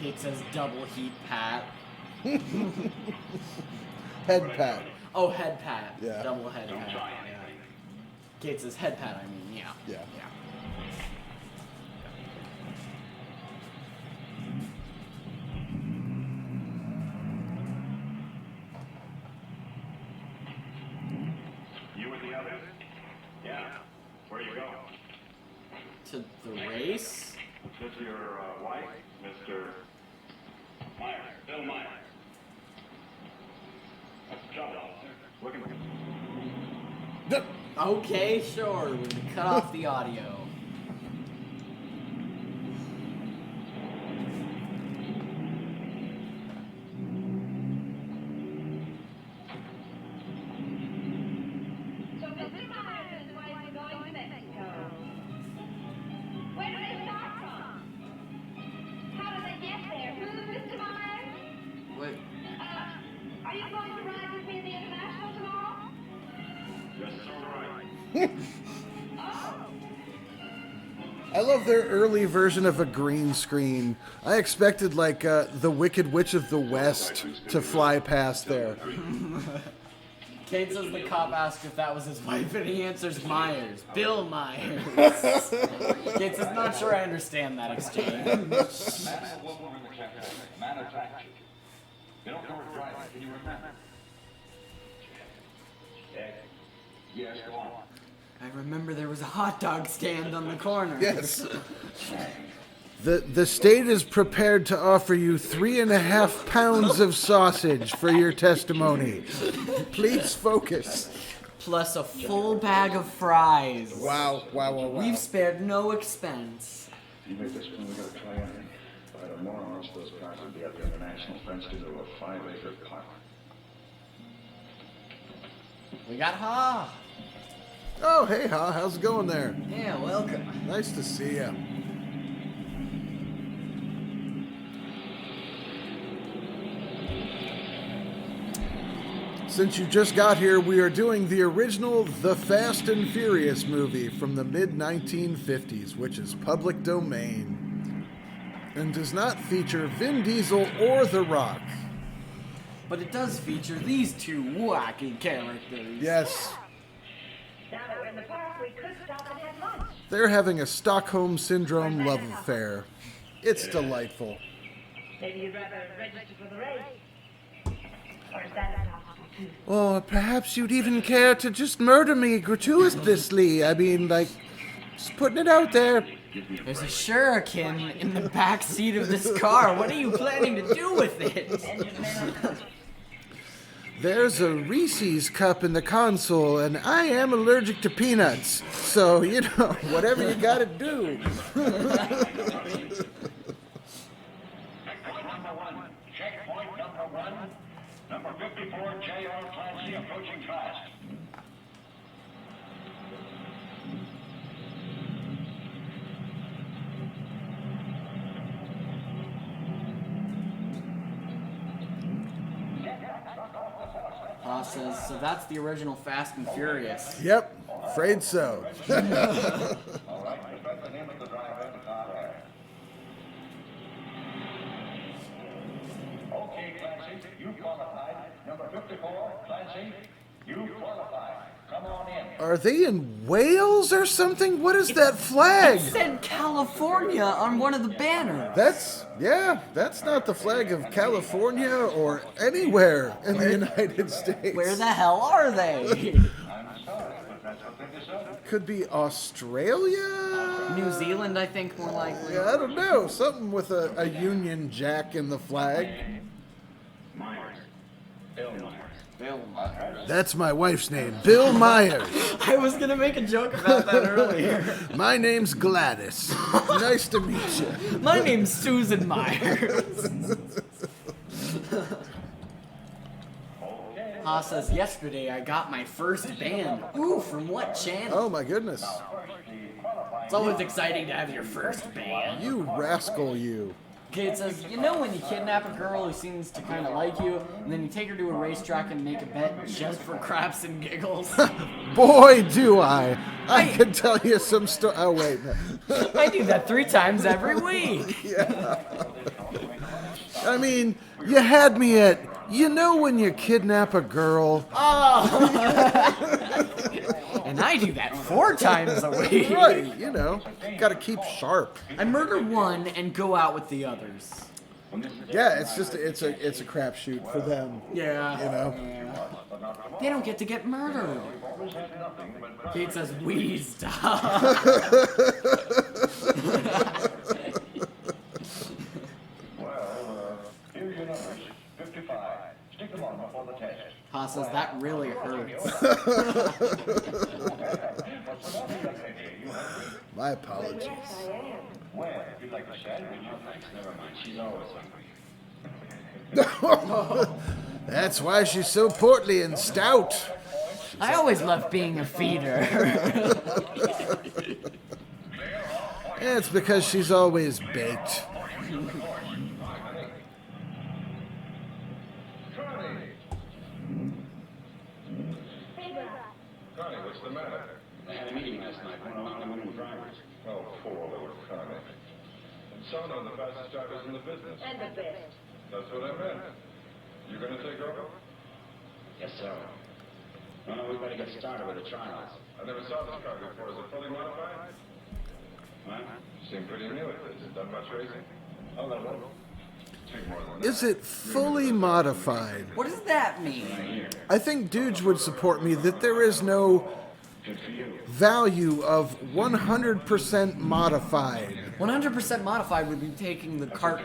Kate says, double heat pat. Head pat. Oh, head pat. Yeah. Double head Don't pat. try Yeah. anything. Kate says, head pat, I mean, yeah. Yeah. You and the others? Yeah. Where you going? To the race? This your wife, Mr. Myers, Bill Myers. What's the trouble, officer? Looking. Okay, sure. We're gonna cut off the audio. So Mr. Myers and his wife are going to Mexico. Where do they start from? How do they get there? Who's Mr. Myers? What? Are you going to ride with me in the International tomorrow? Yes, all right. Oh. I love their early version of a green screen. I expected like the Wicked Witch of the West to fly past there. Kate says the cop asked if that was his wife, and he answers Myers. Bill Myers. Kate says, not sure I understand that exchange. Man or woman in the cafe. Manufactured. You don't know her driving, can you remember? Yes, go on. I remember there was a hot dog stand on the corner. Yes. The state is prepared to offer you 3.5 pounds of sausage for your testimony. Please focus. Plus a full bag of fries. Wow. We've spared no expense. You make this one, we gotta try anything. By tomorrow, most of those cars will be at the International fenced into a 5-acre park. We got Ha. Oh, hey, Ha, how's it going there? Yeah, welcome. Nice to see you. Since you just got here, we are doing the original The Fast and Furious movie from the mid-1950s, which is public domain, and does not feature Vin Diesel or The Rock. But it does feature these two wacky characters. Yes, Now that we're in the park, we could stop and have lunch. they're having a Stockholm Syndrome love affair. It's delightful. Maybe you'd rather register for the race. Or is that impossible too? Or perhaps you'd even care to just murder me gratuitously. I mean, like, just putting it out there. There's a shuriken in the back seat of this car. What are you planning to do with it? Engine man on coach. There's a Reese's cup in the console, and I am allergic to peanuts. So, you know, whatever you gotta do. Checkpoint number one. Checkpoint number one. Number 54, J.R. Clancy approaching fast. Pa says, so that's the original Fast and Furious. Yep, afraid so. All right, respect the name of the driver and the car there. Okay, Clancy, you qualified. Number 54, Clancy, you qualified. Come on in. Are they in Wales or something? What is that flag? It said California on one of the banners. That's not the flag of California or anywhere in the United States. Where the hell are they? I'm sorry, but that's what they decided. Could be Australia? New Zealand, I think, more likely. Yeah, I don't know. Something with a Union Jack in the flag. Myers. Bill Myers. Bill. That's my wife's name, Bill Myers. I was gonna make a joke about that earlier. My name's Gladys. Nice to meet you. My name's Susan Myers. Ha says, yesterday I got my first band. Ooh, from what channel? Oh my goodness. It's always exciting to have your first band. You rascal, you. Kate says, you know when you kidnap a girl who seems to kind of like you, and then you take her to a racetrack and make a bet just for craps and giggles? Boy, do I. I could tell you some story. Oh, wait. No. I do that 3 times every week. I mean, you had me at, you know when you kidnap a girl? And I do that 4 times a week. Right, you know, gotta keep sharp. I murder one and go out with the others. Yeah, it's just, it's a crapshoot for them. Yeah. You know? They don't get to get murdered. Kate says, we stop. Well, here's your numbers. 55. Stick them on before the test. Ha says, that really hurts. My apologies. Well, if you'd like a sandwich, no thanks. Never mind. She's always hungry. That's why she's so portly and stout. I always love being a feeder. It's because she's always baked. Connie, what's the matter? I had a meeting last night, one of the women drivers. Oh, poor little Connie. And some of the fastest drivers in the business. And the best. That's what I meant. You gonna take over? Yes, sir. No, we better get started with the trials. I never saw this car before. Is it fully modified? What? You seem pretty new at this. Has it done much racing? Oh, that will. Take more than that. Is it fully modified? What does that mean? I think Dooge would support me that there is no value of 100% modified. 100% modified would be taking the car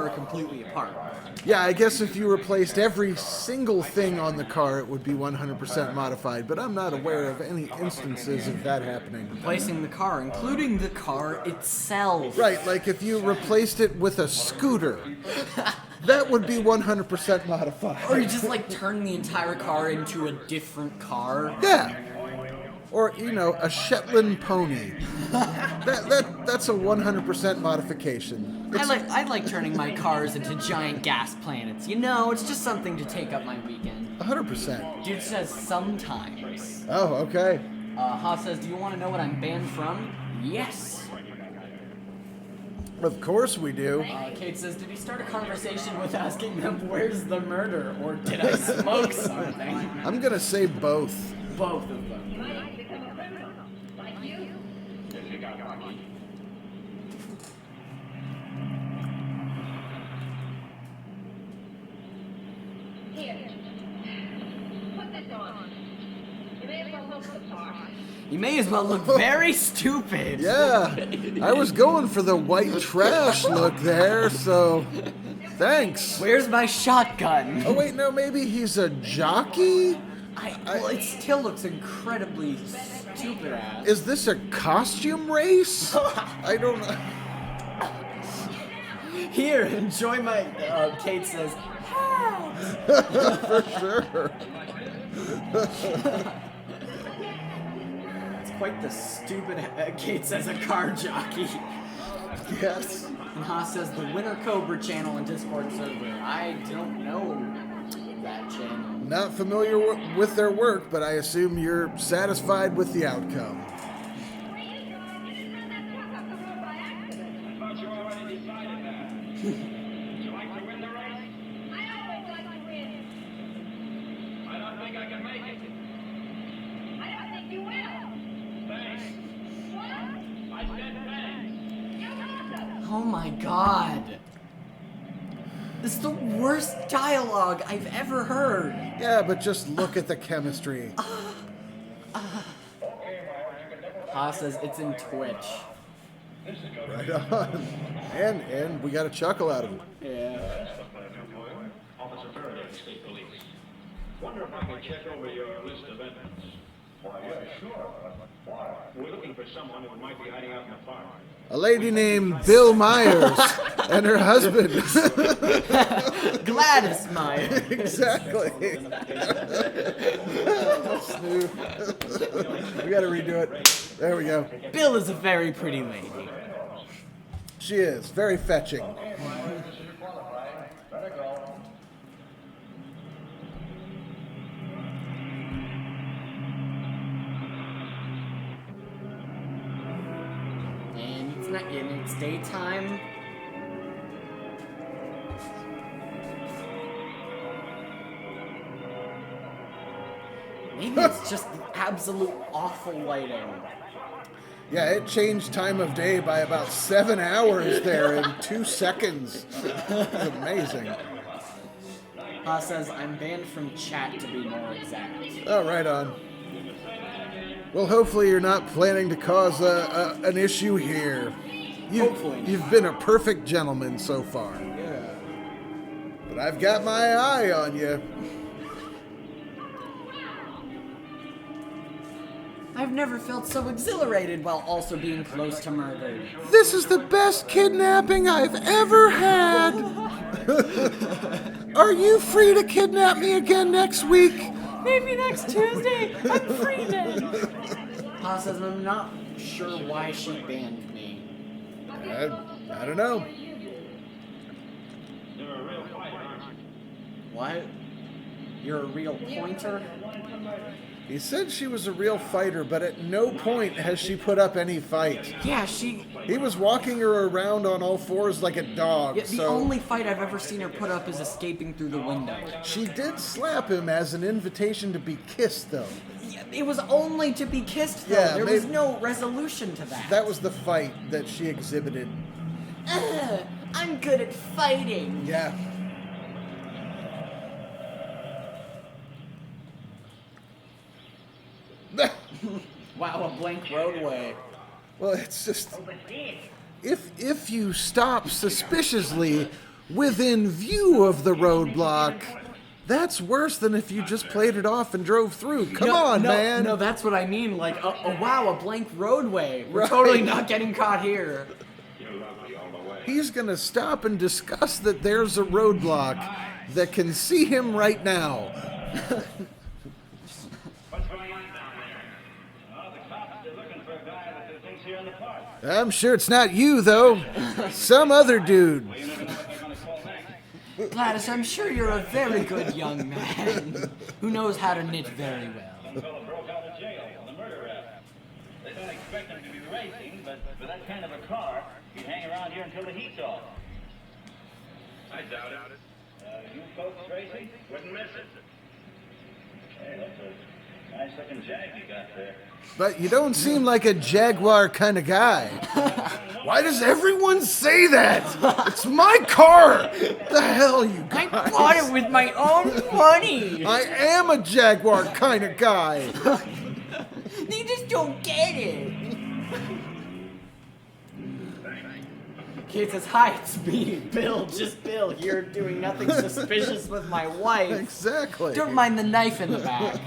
completely apart. Yeah, I guess if you replaced every single thing on the car, it would be 100% modified, but I'm not aware of any instances of that happening. Replacing the car, including the car itself. Right, like if you replaced it with a scooter, that would be 100% modified. Or you just like turn the entire car into a different car. Yeah. Or, you know, a Shetland pony. That's a 100% modification. I like turning my cars into giant gas planets. You know, it's just something to take up my weekend. 100%. Dude says sometimes. Oh, okay. Ha says, do you want to know what I'm banned from? Yes. Of course we do. Kate says, did he start a conversation with asking them where's the murder, or did I smoke something? I'm gonna say both. Both of them. Might become a criminal. Like you. If you got lucky. Here. Put this on. You may as well look the part. You may as well look very stupid. Yeah, I was going for the white trash look there, so thanks. Where's my shotgun? Oh wait, no, maybe he's a jockey? Well, it still looks incredibly stupid ass. Is this a costume race? I don't know. Here, enjoy my. Kate says, For sure. it's quite the stupid. Kate says a car jockey. Yes. And Ha says the Winter Cobra channel and Discord server. I don't know that channel. Not familiar with their work, but I assume you're satisfied with the outcome. Thought you already decided that. Would you like to win the race? I always like to win. I don't think I can make it. You will. Thanks. What? I said thanks. You're welcome. Oh my god. This is the worst dialogue I've ever heard. Yeah, but just look at the chemistry. Ha says it's in Twitch. Right on. And we got a chuckle out of it. Yeah. Officer Faraday, State Police. Wonder if I could check over your list of evidence. Why, yeah, sure. Why? We're looking for someone who might be hiding out in the park. A lady named Bill Myers and her husband. Gladys Myers. Exactly. Smooth. We got to redo it. There we go. Bill is a very pretty lady. She is very fetching. And it's not in it's daytime. Maybe it's just the absolute awful lighting. Yeah, it changed time of day by about 7 hours there in 2 seconds. It's amazing. Ha says I'm banned from chat to be more exact. Oh, right on. Well, hopefully you're not planning to cause an issue here. Hopefully. You've been a perfect gentleman so far. Yeah. But I've got my eye on you. I've never felt so exhilarated while also being close to murder. This is the best kidnapping I've ever had. Are you free to kidnap me again next week? Maybe next Tuesday. I'm free then. Ha says I'm not sure why she banned me. I don't know. You're a real fighter, aren't you? What? You're a real pointer? He said she was a real fighter, but at no point has she put up any fight. Yeah, she... He was walking her around on all fours like a dog, Yeah, the so... only fight I've ever seen her put up is escaping through the window. She did slap him as an invitation to be kissed, though. Yeah, it was only to be kissed, though. Yeah, there was maybe- no resolution to that. That was the fight that she exhibited. I'm good at fighting. Yeah. Wow, a blank roadway. Well, it's just... If you stop suspiciously within view of the roadblock, that's worse than if you just played it off and drove through. Come on, man. No, that's what I mean. Like, oh wow, a blank roadway. We're Right. totally not getting caught here. You're lovely all the way. He's going to stop and discuss that there's a roadblock that can see him right now. What's going on down there? Oh, the cops are looking for a guy that they think's here in the park. I'm sure it's not you, though. Some other dude. You never know what they're going to call next. Gladys, I'm sure you're a very good young man who knows how to knit very well. The fellow broke out of jail on the murder rap. They don't expect him to be racing, but for that kind of a car, he'd hang around here until the heat's off. I doubt it. You folks racing? Wouldn't miss it. Hey, that's a nice looking Jag you got there. But you don't seem like a Jaguar kind of guy. Why does everyone say that? It's my car! The hell, you I guys? bought it with my own money. I am a Jaguar kind of guy. They just don't get it. Kate says, hi, it's me, Bill, just Bill, here doing nothing suspicious with my wife. Exactly. Don't mind the knife in the back.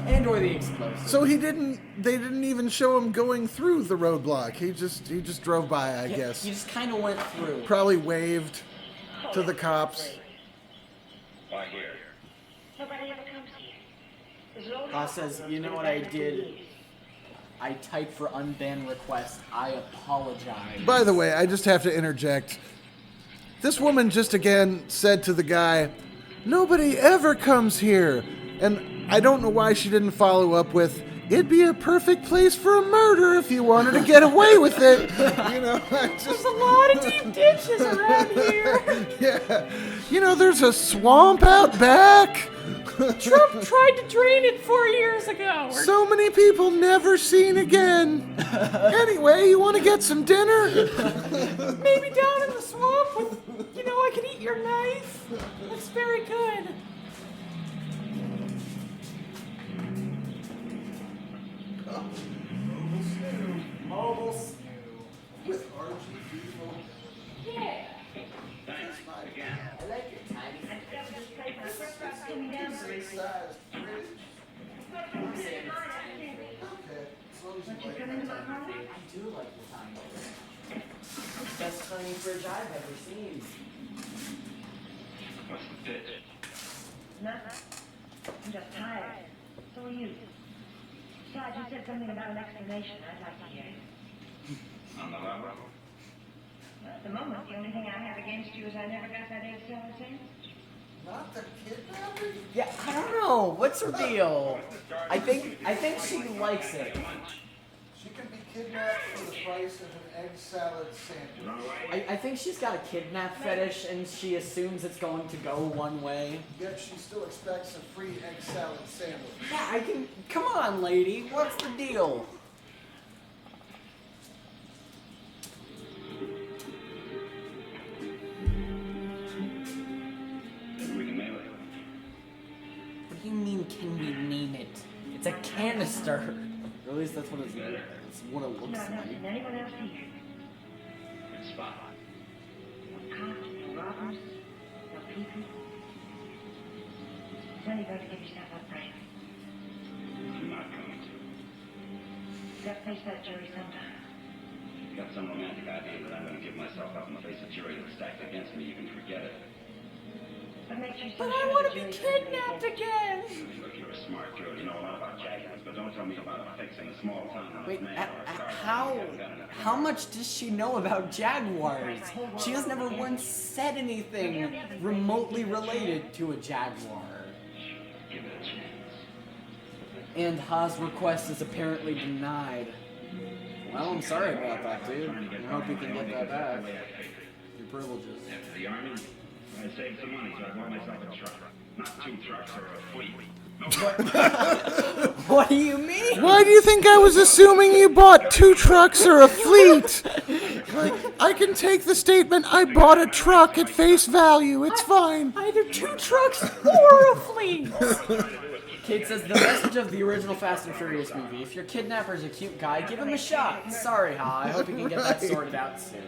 And or the explosive. So they didn't even show him going through the roadblock. He just drove by, I guess. He just kind of went through. Probably waved to the cops. Why here? Nobody ever comes here. Boss says, you know what I did? I typed for unbanned request. I apologize. By the way, I just have to interject. This woman just again said to the guy, nobody ever comes here. And I don't know why she didn't follow up with, it'd be a perfect place for a murder if you wanted to get away with it. You know, There's a lot of deep ditches around here. yeah. You know, there's a swamp out back. Trump tried to drain it 4 years ago. So many people never seen again. Anyway, you want to get some dinner? Maybe down in the swamp with, I could eat your knife. Looks very good. Mobile stew. With RGB. Yeah. Thanks. Again. I like your tiny. I discovered this place when I first started coming down the street. Sized fridge. Okay, as long as Won't you come into my parlor? I do like the tiny. Best tiny fridge I've ever seen. What's the pitch? Nothing. I'm just tired. So are you. Besides, you said something about an explanation. I'd like to hear it. On the level? Well, at the moment, the only thing I have against you is I never got that egg-salad sandwich. Not the kidnapping? Yeah, I don't know. What's her deal? I think she likes it. She can be kidnapped for the price of an egg salad sandwich. I think she's got a kidnap fetish and she assumes it's going to go one way. Yet she still expects a free egg salad sandwich. Yeah, I can. Come on, lady. What's the deal? We can mail it. What do you mean, can we name it? It's a canister. Or at least that's what it's what it No, looks no, like. did anyone else here? Good spot. No cops, no robbers, no people. When are you going to give yourself up, Frank? I'm not going to. You got to face that jury sometime. Got some romantic idea that I'm going to give myself up in the face of jury that's stacked against me. You can forget it. What makes you so But I sure want the to be jury's going to kidnapped against you? again. Look, you're a smart girl. You know a lot about jaguars, but don't tell me about fixing a small town on Wait, its man or a star. how much does she know about jaguars? She has never once said anything remotely related to a jaguar. Give it a chance. And Ha's request is apparently denied. Well, I'm sorry about that, dude. I hope you can get that back. Your privileges. After the army, I saved some money, so I bought myself a truck. Not 2 trucks or a fleet. No, What do you mean? Why do you think I was assuming you bought 2 trucks or a fleet? Like, I can take the statement, I bought a truck at face value. It's fine. Either 2 trucks or a fleet. Kate says the message of the original Fast and Furious movie: if your kidnapper's a cute guy, give him a shot. Sorry, Ha. I hope you can get that sorted out soon.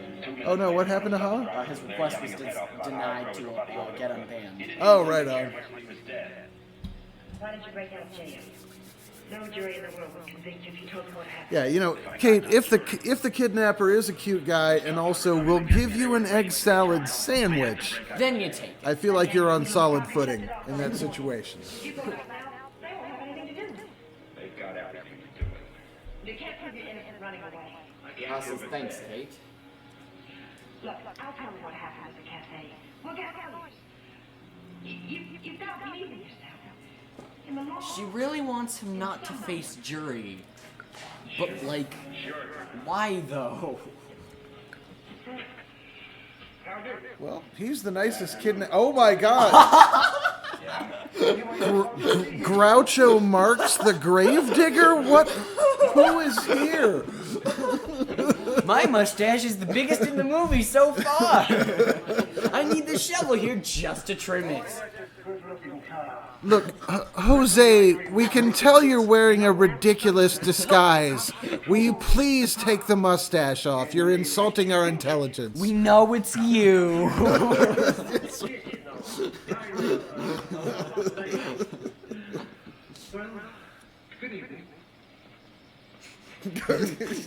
Oh no, what happened to Ha? His request was denied to get unbanned. Oh, right on. Why did you break out jail? No jury in the world would convict you if you told them what happened. Yeah, you know, Kate, if the kidnapper is a cute guy and also will give you an egg salad sandwich, Then you take it. I feel like you're on solid footing in that situation. You go back now, they won't have anything to do with it. they've got everything to do with it. You can't prove you're innocent running away. Ha says thanks, Kate. Look, I'll tell you what happened at the cafe. We'll get lawyers. You've got to believe in yourself. In the law. She really wants him not to face jury. But, like, why though? Well, he's the nicest kidnapper. Oh my God! Groucho Marx, the gravedigger? What? Who is here? My mustache is the biggest in the movie so far. I need the shovel here just to trim it. Look, Jose, we can tell you're wearing a ridiculous disguise. Will you please take the mustache off? You're insulting our intelligence. We know it's you. Good evening.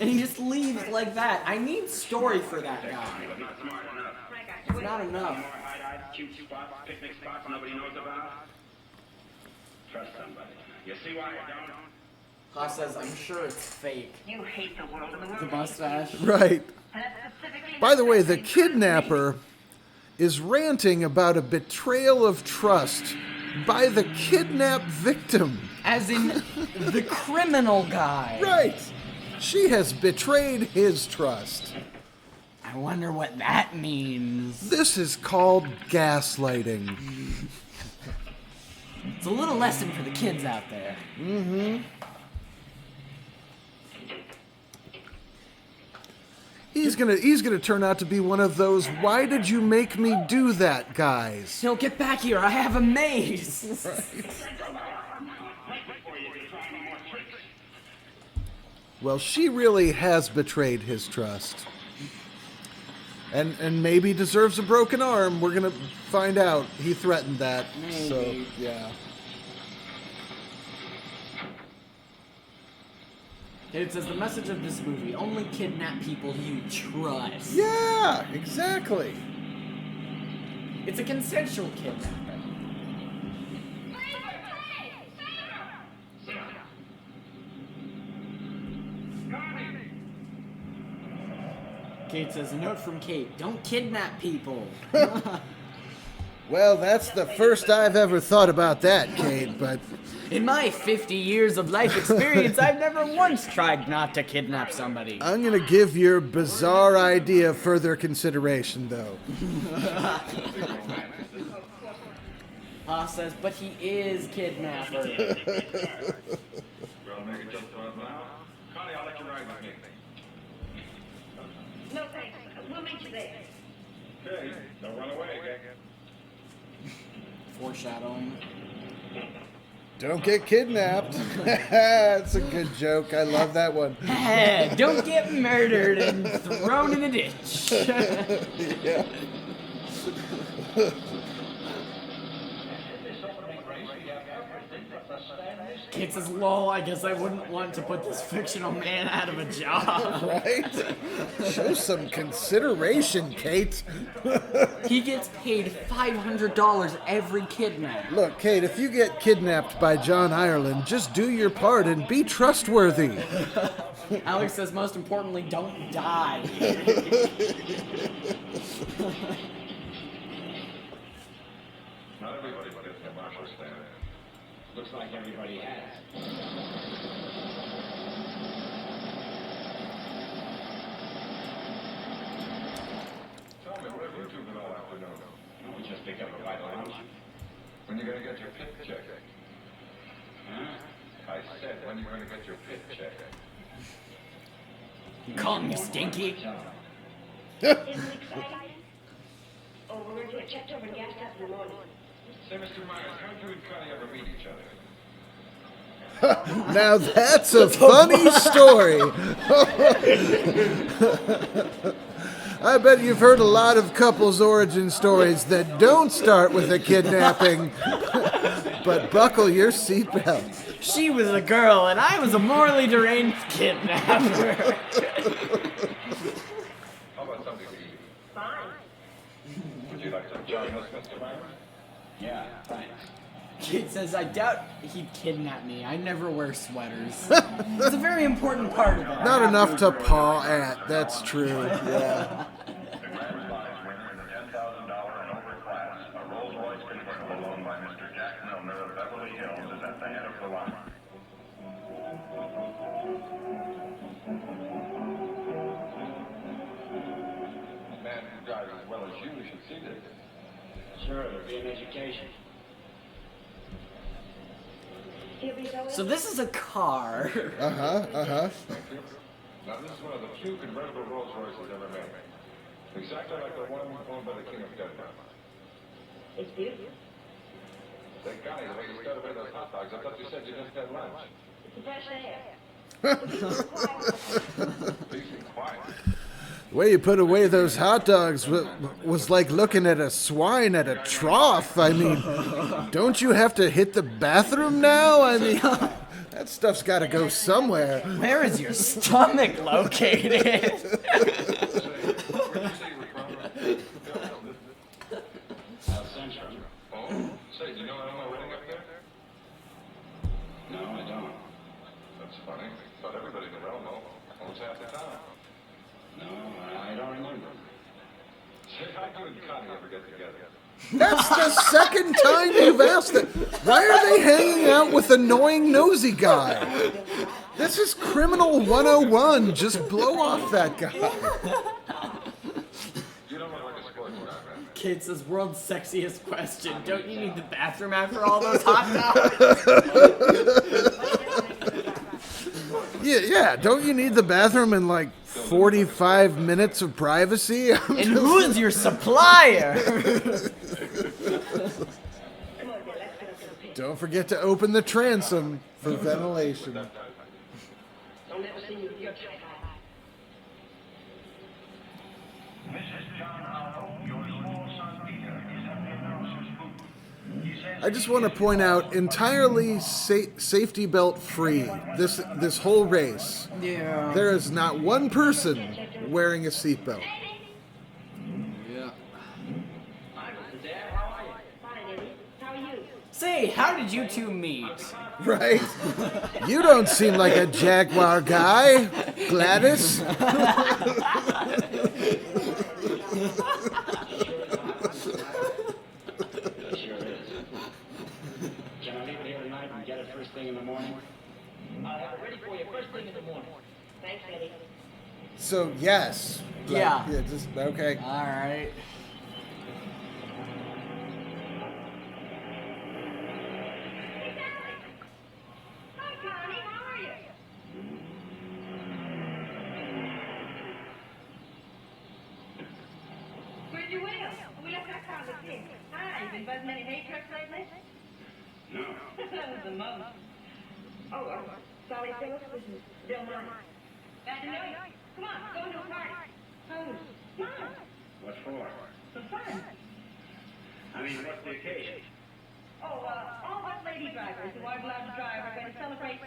And he just leaves like that. I need story for that guy. But not smart enough. It's not enough. More hide-eyed, cute spots, picnic spots nobody knows about. Trust somebody. You see why I don't? Ha says, I'm sure it's fake. You hate the world and the world The hates you. mustache. Right. And that's specifically By the way, the kidnapper is ranting about a betrayal of trust by the kidnapped victim. As in, the criminal guy. Right. She has betrayed his trust. I wonder what that means. This is called gaslighting. It's a little lesson for the kids out there. He's gonna turn out to be one of those "why did you make me do that" guys. He'll get back here. I have a maze. Well, she really has betrayed his trust. And maybe deserves a broken arm. We're gonna find out. He threatened that. Maybe. So, yeah. It says the message of this movie: only kidnap people you trust. Yeah, exactly. It's a consensual kidnapping. Kate says, a note from Kate: don't kidnap people. Well, that's the first I've ever thought about that, Kate, but In my 50 years of life experience, I've never once tried not to kidnap somebody. I'm gonna give your bizarre idea further consideration, though. Ha says, but he is kidnapper. Well, make it just about now. Connie, I'll let you ride with me. No thanks. We'll meet you there. Okay, don't run away again. Foreshadowing. Don't get kidnapped. That's a good joke. I love that one. Don't get murdered and thrown in a ditch. Yeah. Kid says, lol, I guess I wouldn't want to put this fictional man out of a job. Right? Show some consideration, Kate. He gets paid $500 every kidnap. Look, Kate, if you get kidnapped by John Ireland, just do your part and be trustworthy. Alex says, most importantly, don't die. Not everybody gets a marshal stand. Looks like everybody has. Tell me, what have you two been all afternoon? We just picked up a bite of lunch. When you gonna get your pit check? Huh? I said, when you gonna get your pit check? You calling me stinky? Isn't it exciting? Oh, we're going to get checked over and gassed up in the morning. Say, Mr. Myers, how'd you and Connie ever meet each other? Now that's a funny story. I bet you've heard a lot of couples' origin stories that don't start with a kidnapping. But buckle your seatbelt. She was a girl and I was a morally deranged kidnapper. How about something to eat? Fine. Would you like to join us, Mr. Myers? Yeah, thanks. Kid says, I doubt he'd kidnap me. I never wear sweaters. It's a very important part of it. Not enough to paw at, that's true. Yeah. The grand prize winner in the $10,000 and over class, a Rolls-Royce convertible owned by Mr. Jack Milner of Beverly Hills, is at the head of the line. A man who drives as well as you should see this. Sure, there'll be an education. He'll be So this is a car. Uh-huh, uh-huh. Thank you. Now, this is one of the few convertible Rolls Royces ever made. Exactly like the one owned by the King of Denmark. It's beautiful. Say, Connie, the way you started with those hot dogs, I thought you said you just had lunch. It's the fresh air. Peace and quiet. The way you put away those hot dogs was like looking at a swine at a trough. I mean, don't you have to hit the bathroom now? I mean, that stuff's got to go somewhere. Where is your stomach located? Where did you say you were from? South Central. Oh, say, do you know anyone living up there? No, I don't. That's funny. Thought everybody in the realm know. Owns half the town. No, I don't remember. Say, how do you and Connie ever get together? That's the second time you've asked it. Why are they hanging out with annoying nosy guy? This is criminal 101. Just blow off that guy. You don't look like a sports guy, man. Kate says, world's sexiest question. Don't you need the bathroom after all those hot towers? Yeah, don't you need the bathroom in like 45 minutes of privacy? And who is your supplier? Don't forget to open the transom for ventilation. Don't ever see you with your trick eye. Mrs. John Hollow, your small son Peter is at the announcer's booth. He says I just want to point out, entirely safety belt free, this whole race. Yeah. There is not one person wearing a seatbelt. Yeah. Hi, Mr. Dad. How are you? Fine, Eddie. How are you? Say, how did you two meet? Right? You don't seem like a Jaguar guy, Gladys. It sure is. Can I leave it here tonight and get it first thing in the morning? I'll have it ready for you first thing in the morning. Thanks, Eddie. So yes. Yeah. Yeah. Just okay. All right. Hi, Connie. How are you? Where'd you wheel? We left our car with you. Hi, you been buzzing any hay trucks lately? No. That was the most. Sorry, Phyllis. This is Bill Mine. Glad to know you. Come on, go to a party. Oh, come on. What for? For fun. I mean, what's the occasion? Oh, all of us lady drivers who aren't allowed to drive are going to celebrate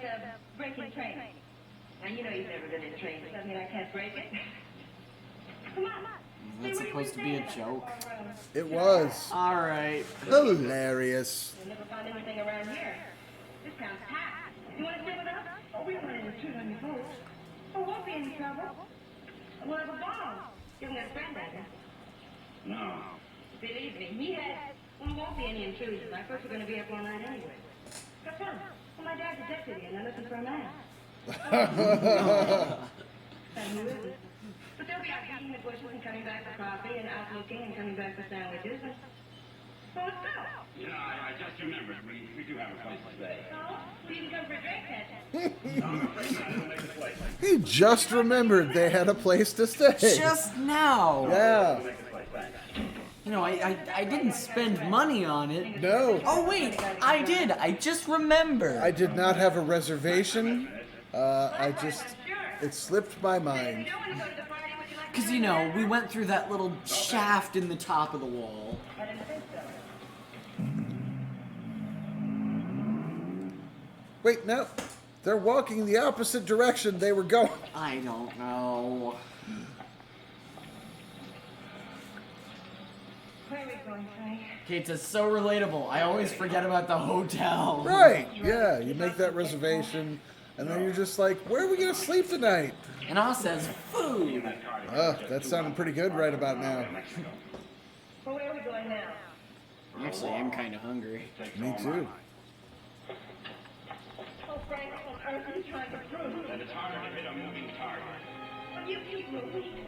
breaking train. Now, you know you've never been in a train. Does that mean I can't break it? Come on. Is that supposed to be a joke? It was All right. hilarious. You'll never find anything around here. This town's packed. You want to stay with us? Oh, we don't want any intrude on your boat. Oh, won't be any trouble. We'll have a ball. You haven't got a friend, have you? No. Believe me, he has. Well, there won't be any intrusions. I thought you were going to be up all night anyway. Have fun. Well, my dad's a deputy, and they're looking for a man. And who isn't? But they'll be out eating the bushes and coming back for coffee and out looking and coming back for sandwiches. And... So let's go. You know, I just remembered. We do have a place to stay. So, we can come for a drink test. No, I'm afraid I don't make the place. He just remembered they had a place to stay. Just now. Yeah. Make the place, thanks. You know, I didn't spend money on it. No, Oh wait, I did. I just remembered. I did not have a reservation. It slipped my mind. You don't want to go to the party, would you like to Because, you know, we went through that little shaft in the top of the wall. I didn't think so. Wait, no. They're walking the opposite direction they were going. I don't know. Where are we going, Frank? Kate says, so relatable. I always forget about the hotel. Right, yeah. You make that reservation, and then you're just like, where are we going to sleep tonight? And Oz says, food. That sounded pretty good right about now. Well, where are we going now? Actually, I'm kind of hungry. Me too. Oh, Frank, what on earth are you trying to prove? And it's harder to hit a moving target. Well, you keep moving.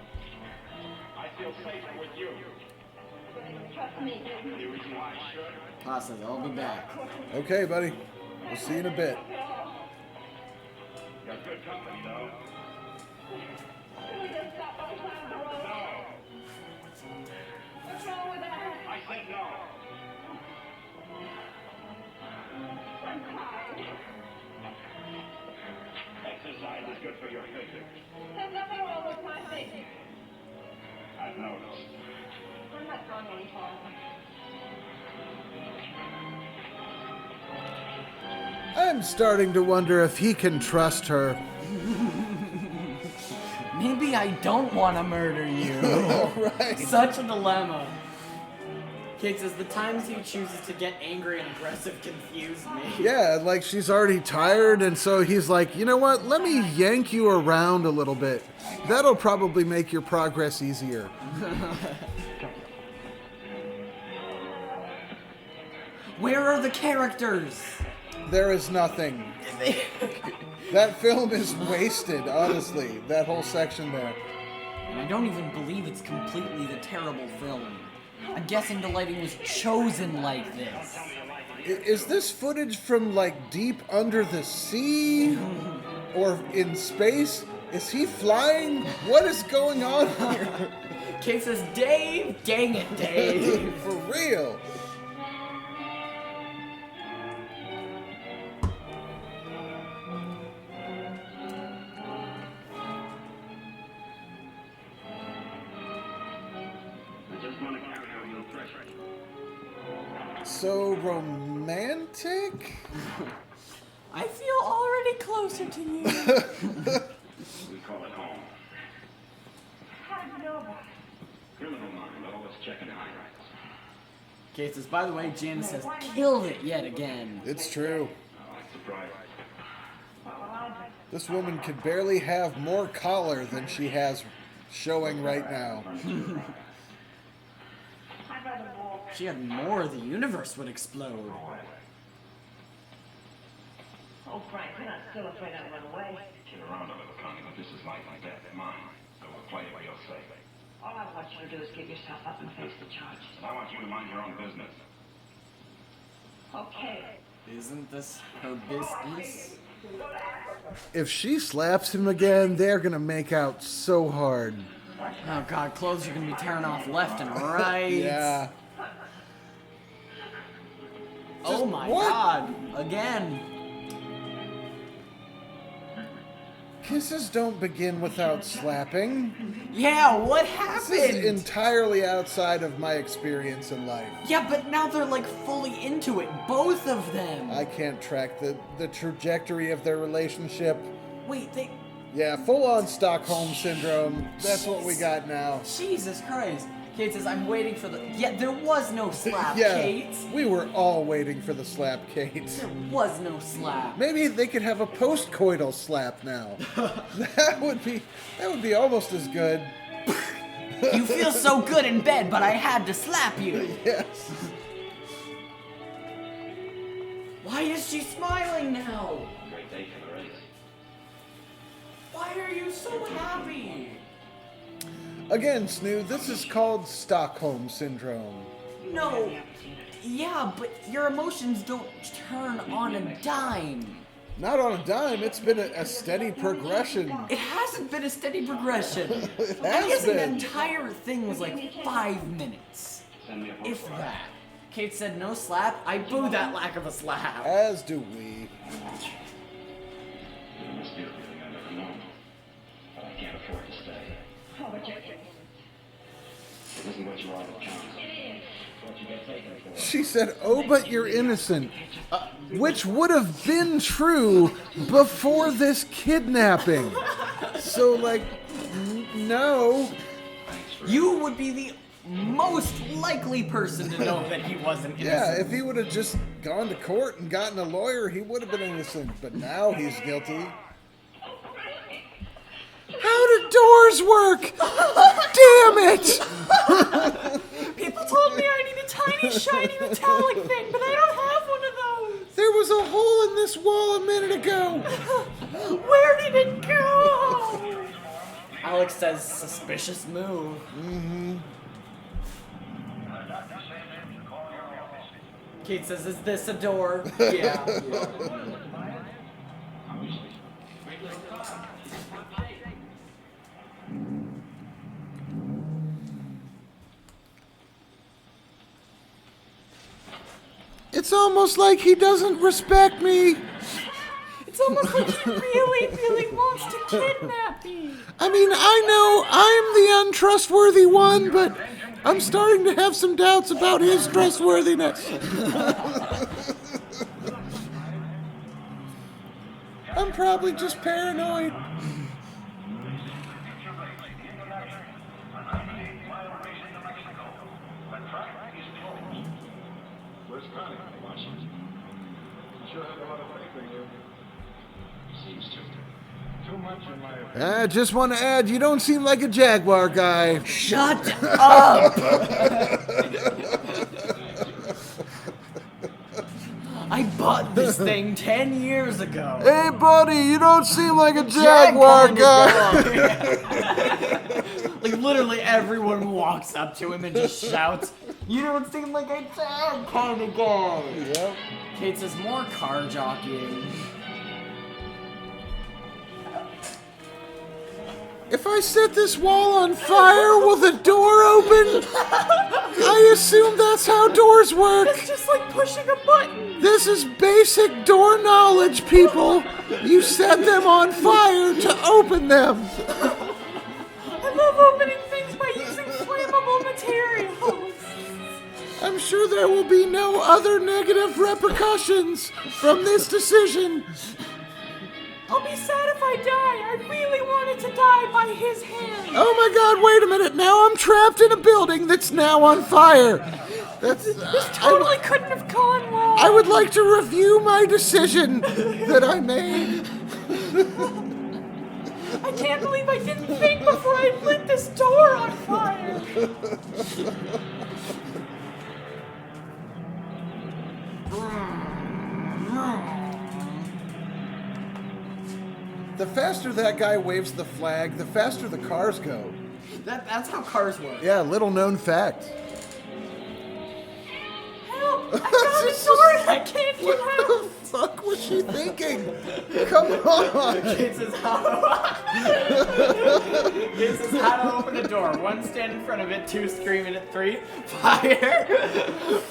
I feel safer with you. Trust me. The reason why I should. Oz says, I'll be back. Okay, buddy. We'll see you in a bit. You're good company, though. Can we just stop on the side of the road? No. What's wrong with that? I said no. I'm crying. Exercise is good for your physics. There's nothing wrong with my face. I've noticed. I'm not going any farther. I'm starting to wonder if he can trust her. Maybe I don't want to murder you. Right. Such a dilemma. Kate says, the times he chooses to get angry and aggressive confuse me. Yeah, like she's already tired, and so he's like, you know what? Let me yank you around a little bit. That'll probably make your progress easier. Where are the characters? There is nothing. That film is wasted, honestly. That whole section there. And I don't even believe it's completely the terrible film. I'm guessing the lighting was chosen like this. Is this footage from, like, deep under the sea? Or in space? Is he flying? What is going on here? Kate says, Dave! Dang it, Dave! For real? I just want to carry out your threat. So romantic? I feel already closer to you. We call it home. How did you know about it? Criminal mind, always checking highlights. Kate says, by the way, Janice has killed it yet again. It's true. I like surprises. Well, I'll bet. This woman could barely have more collar than she has showing right now. I'd rather walk. If she had more, the universe would explode. Oh, Frank, you're not still afraid I'd run away. Kid around a little, Connie, but this is life and death in mine. So we'll play it by your sake. All I want you to do is give yourself up and face the charges. And I want you to mind your own business. Okay. Isn't this her business? If she slaps him again, they're gonna make out so hard. Oh god, clothes are gonna be tearing off left and right. Yeah. Oh my what? god, again. Kisses don't begin without slapping. Yeah, what This is happened? entirely outside of my experience in life. Yeah, but now they're like fully into it, both of them. I can't track the trajectory of their relationship. Wait, they... Yeah, full-on Stockholm Syndrome. That's what we got now. Jesus Christ. Kate says, I'm waiting for the... Yeah, there was no slap, Yeah, Kate. we were all waiting for the slap, Kate. There was no slap. Maybe they could have a post-coital slap now. That would be almost as good. You feel so good in bed, but I had to slap you. Yes. Why is she smiling now? Great day for the race. Why are you so happy? Again, Snoo, this is called Stockholm Syndrome. No. Yeah, but your emotions don't turn on a dime. Not on a dime, it's been a steady progression. It hasn't been a steady progression. It I has guess the been. entire thing was like 5 minutes. Send me a If photograph. that. Kate said no slap. I boo that lack of a slap. As do we. You're a mysterious thing I've never known. But I can't afford to stay. Oh, but you're... It isn't what you are that counts. It is. It's what you get taken for. She said, "Oh, but you're innocent," which would have been true before this kidnapping. So, like, no. You would be the most likely person to know that he wasn't innocent. Yeah, if he would have just gone to court and gotten a lawyer, he would have been innocent. But now he's guilty. How do doors work? Damn it! People told me I need a tiny, shiny, metallic thing, but I don't have one of those. There was a hole in this wall a minute ago. Where did it go? Alex says, suspicious move. Kate says, is this a door? Yeah. It's almost like he doesn't respect me. It's almost like he really, really wants to kidnap me. I mean, I know I'm the untrustworthy one, but I'm starting to have some doubts about his trustworthiness. I'm probably just paranoid. Where's Connie? Washington. Sure have a lot of faith in you. Seems to. Too much in my opinion. I just want to add, you don't seem like a Jaguar guy. Shut up! I bought this thing 10 years ago. Hey, buddy, you don't seem like a Jaguar guy. Like literally everyone walks up to him and just shouts, You don't seem like a Chad kind of guy. Yep. Kate says, more car jockeying. If I set this wall on fire, will the door open? I assume that's how doors work. It's just like pushing a button. This is basic door knowledge, people. You set them on fire to open them. I love opening things by using flammable materials. I'm sure there will be no other negative repercussions from this decision. I'll be sad if I die. I really wanted to die by his hand. Oh my god, wait a minute. Now I'm trapped in a building that's now on fire. This totally couldn't have gone wrong. I would like to review my decision that I made. I can't believe I didn't think before I lit this door on fire. The faster that guy waves the flag, the faster the cars go. That's how cars work. Yeah, little known fact. Help! I got a sword. I can't get What out. the fuck was she thinking? Come on. This is how to open a door. 1, stand in front of it. 2, scream at it. 3, fire.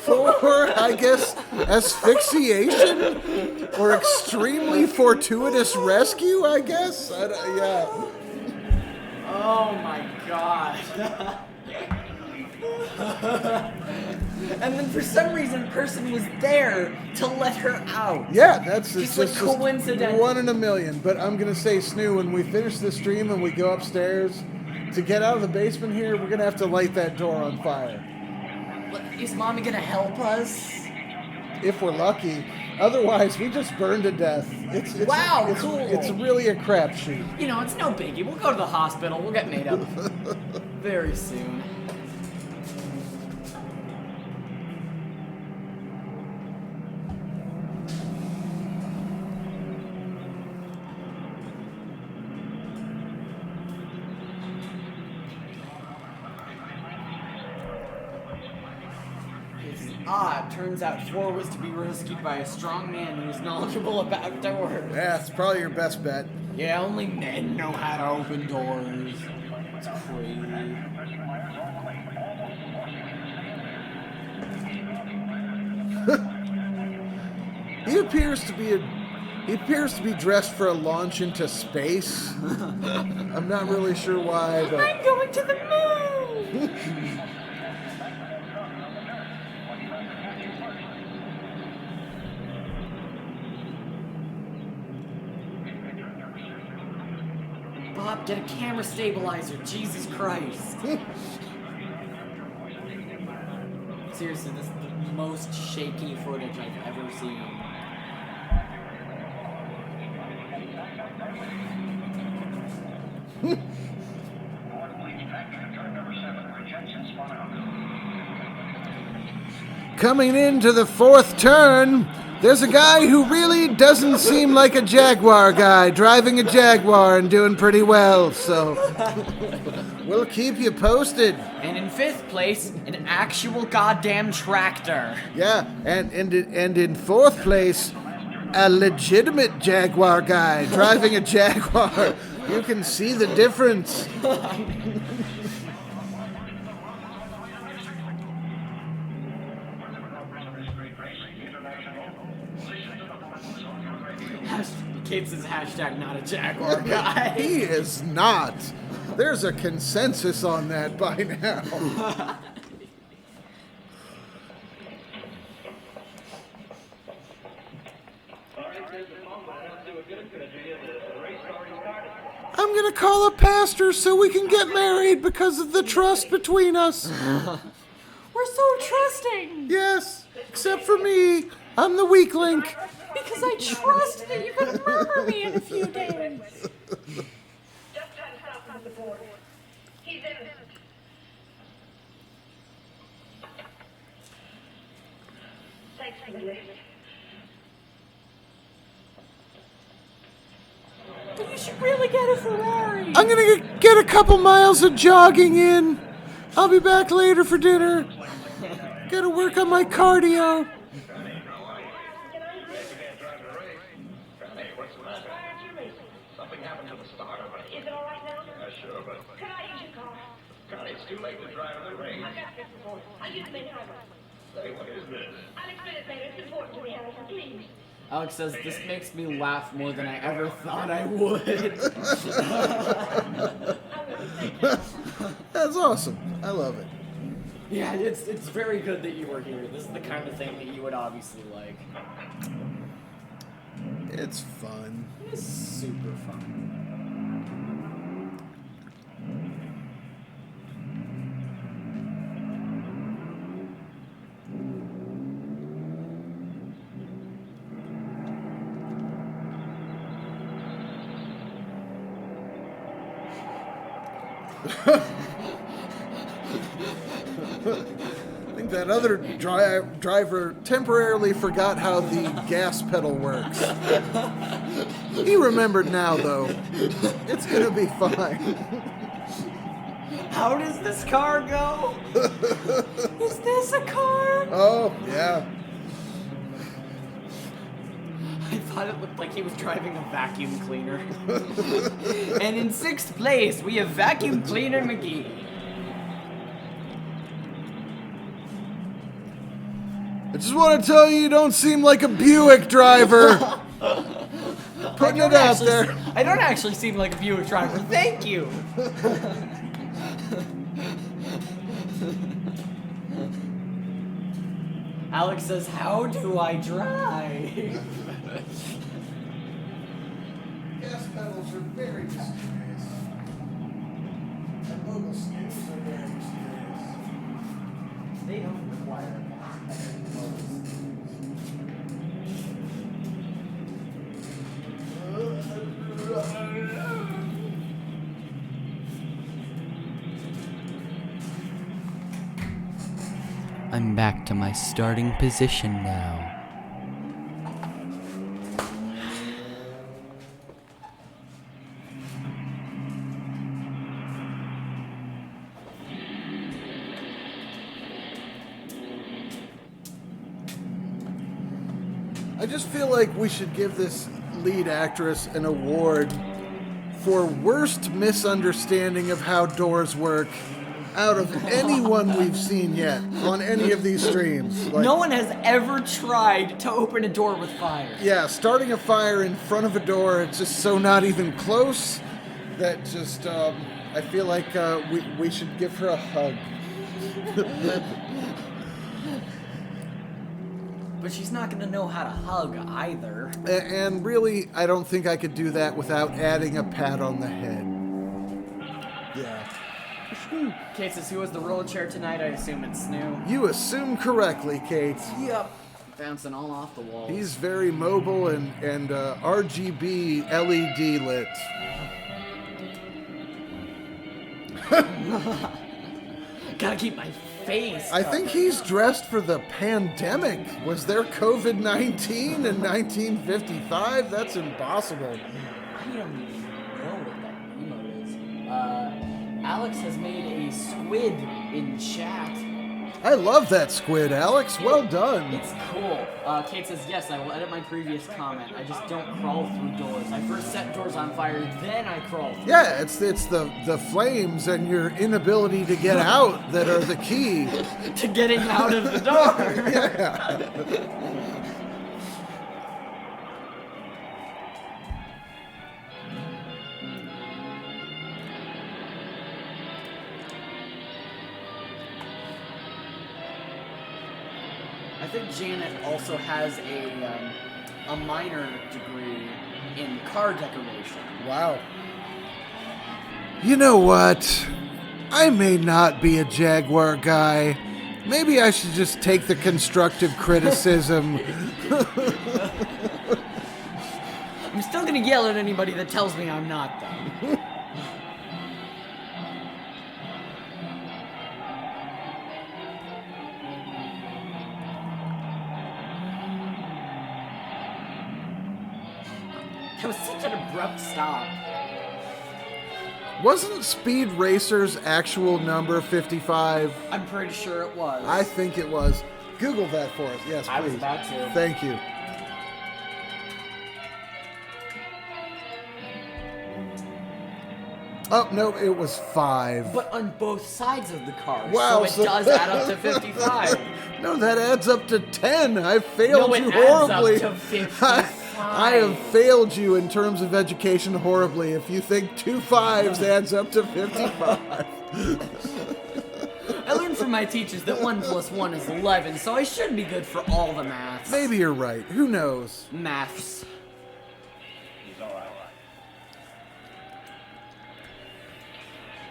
4, I guess, asphyxiation or extremely fortuitous rescue, I guess. Yeah. Oh my god. And then for some reason, a person was there to let her out. Yeah, that's Just like coincidental. 1 in a million. But I'm gonna say, Snoo, when we finish the stream and we go upstairs to get out of the basement here, we're gonna have to light that door on fire. Is Mommy gonna help us? If we're lucky. Otherwise, we just burn to death. It's cool. It's really a crapshoot. You know, it's no biggie. We'll go to the hospital. We'll get made up very soon. Turns out 4 was to be rescued by a strong man who's knowledgeable about doors. Yeah, it's probably your best bet. Yeah, only men know how to open doors. It's crazy. He appears to be dressed for a launch into space. I'm not really sure why, but I'm going to the moon! Bob, get a camera stabilizer. Jesus Christ. Seriously, this is the most shaky footage I've ever seen. coming into the 4th turn, there's a guy who really doesn't seem like a Jaguar guy, driving a Jaguar and doing pretty well, so we'll keep you posted. And in 5th place, an actual goddamn tractor. Yeah, and in 4th place, a legitimate Jaguar guy driving a Jaguar. You can see the difference. Kate says hashtag not a Jaguar guy. He is not. There's a consensus on that by now. I'm gonna call a pastor so we can get married because of the trust between us. We're so trusting. Yes, except for me. I'm the weak link. Because I trust that you're gonna murder me in a few days. Just try to stop him at the border. He's innocent. Thanks for the lift. But you should really get a Ferrari. I'm gonna get a couple miles of jogging in. I'll be back later for dinner. Gotta work on my cardio. Something happened to the starter, but Is it all right now? sure, but Could I use your car? Connie, it's too late to drive in the rain. I've got this before. I'll use the main highway. Say, what is this? I'll explain it later. It's important to me, Allison. Please. Alex says, this makes me laugh more than I ever thought I would. That's awesome. I love it. Yeah, it's very good that you were here. This is the kind of thing that you would obviously like. It's fun. It's super fun. I think that other driver temporarily forgot how the gas pedal works. He remembered now, though. It's gonna be fine. How does this car go? Is this a car? Oh, yeah. I thought it looked like he was driving a vacuum cleaner. And in 6th place, we have Vacuum Cleaner McGee. I just want to tell you, you don't seem like a Buick driver. Putting it out there. I don't actually seem like a Buick driver. Thank you. Alex says, how do I drive? Gas pedals are very mysterious. And mobile scoops are very mysterious. They don't require a gas pedal. I'm back to my starting position now. I just feel like we should give this lead actress an award for worst misunderstanding of how doors work out of anyone we've seen yet on any of these streams. Like, No one has ever tried to open a door with fire. yeah, starting a fire in front of a door, it's just so not even close that just, I feel like we should give her a hug. But she's not gonna know how to hug either. And really, I don't think I could do that without adding a pat on the head. Yeah. Kate says, who has the roller chair tonight? I assume it's Snoo. You assume correctly, Kate. Yep. Bouncing all off the walls. He's very mobile and RGB LED lit. Gotta keep my face. I think he's dressed for the pandemic. Was there COVID-19 in 1955? That's impossible. I don't even know what that emote is. Alex has made a squid in chat. I love that squid, Alex. Well done. It's cool. Kate says, yes, I will edit my previous comment. I just don't crawl through doors. I first set doors on fire, then I crawl through. Yeah, it's the flames and your inability to get out that are the key. To getting out of the door. Yeah. I think Janet also has a minor degree in car decoration. Wow. You know what? I may not be a Jaguar guy. Maybe I should just take the constructive criticism. I'm still gonna yell at anybody that tells me I'm not, though. That was such an abrupt stop. Wasn't Speed Racer's actual number 55? I'm pretty sure it was. I think it was. Google that for us. Yes, please. I was about to. Thank you. Oh, no, it was 5. But on both sides of the car, Wow, so it does add up to 55. No, that adds up to 10. I failed No, it you adds horribly. up to 55. I have failed you in terms of education horribly. If you think 2 5s adds up to 55. I learned from my teachers that 1 + 1 is 11, so I should be good for all the maths. Maybe you're right. Who knows? Maths. He's all right.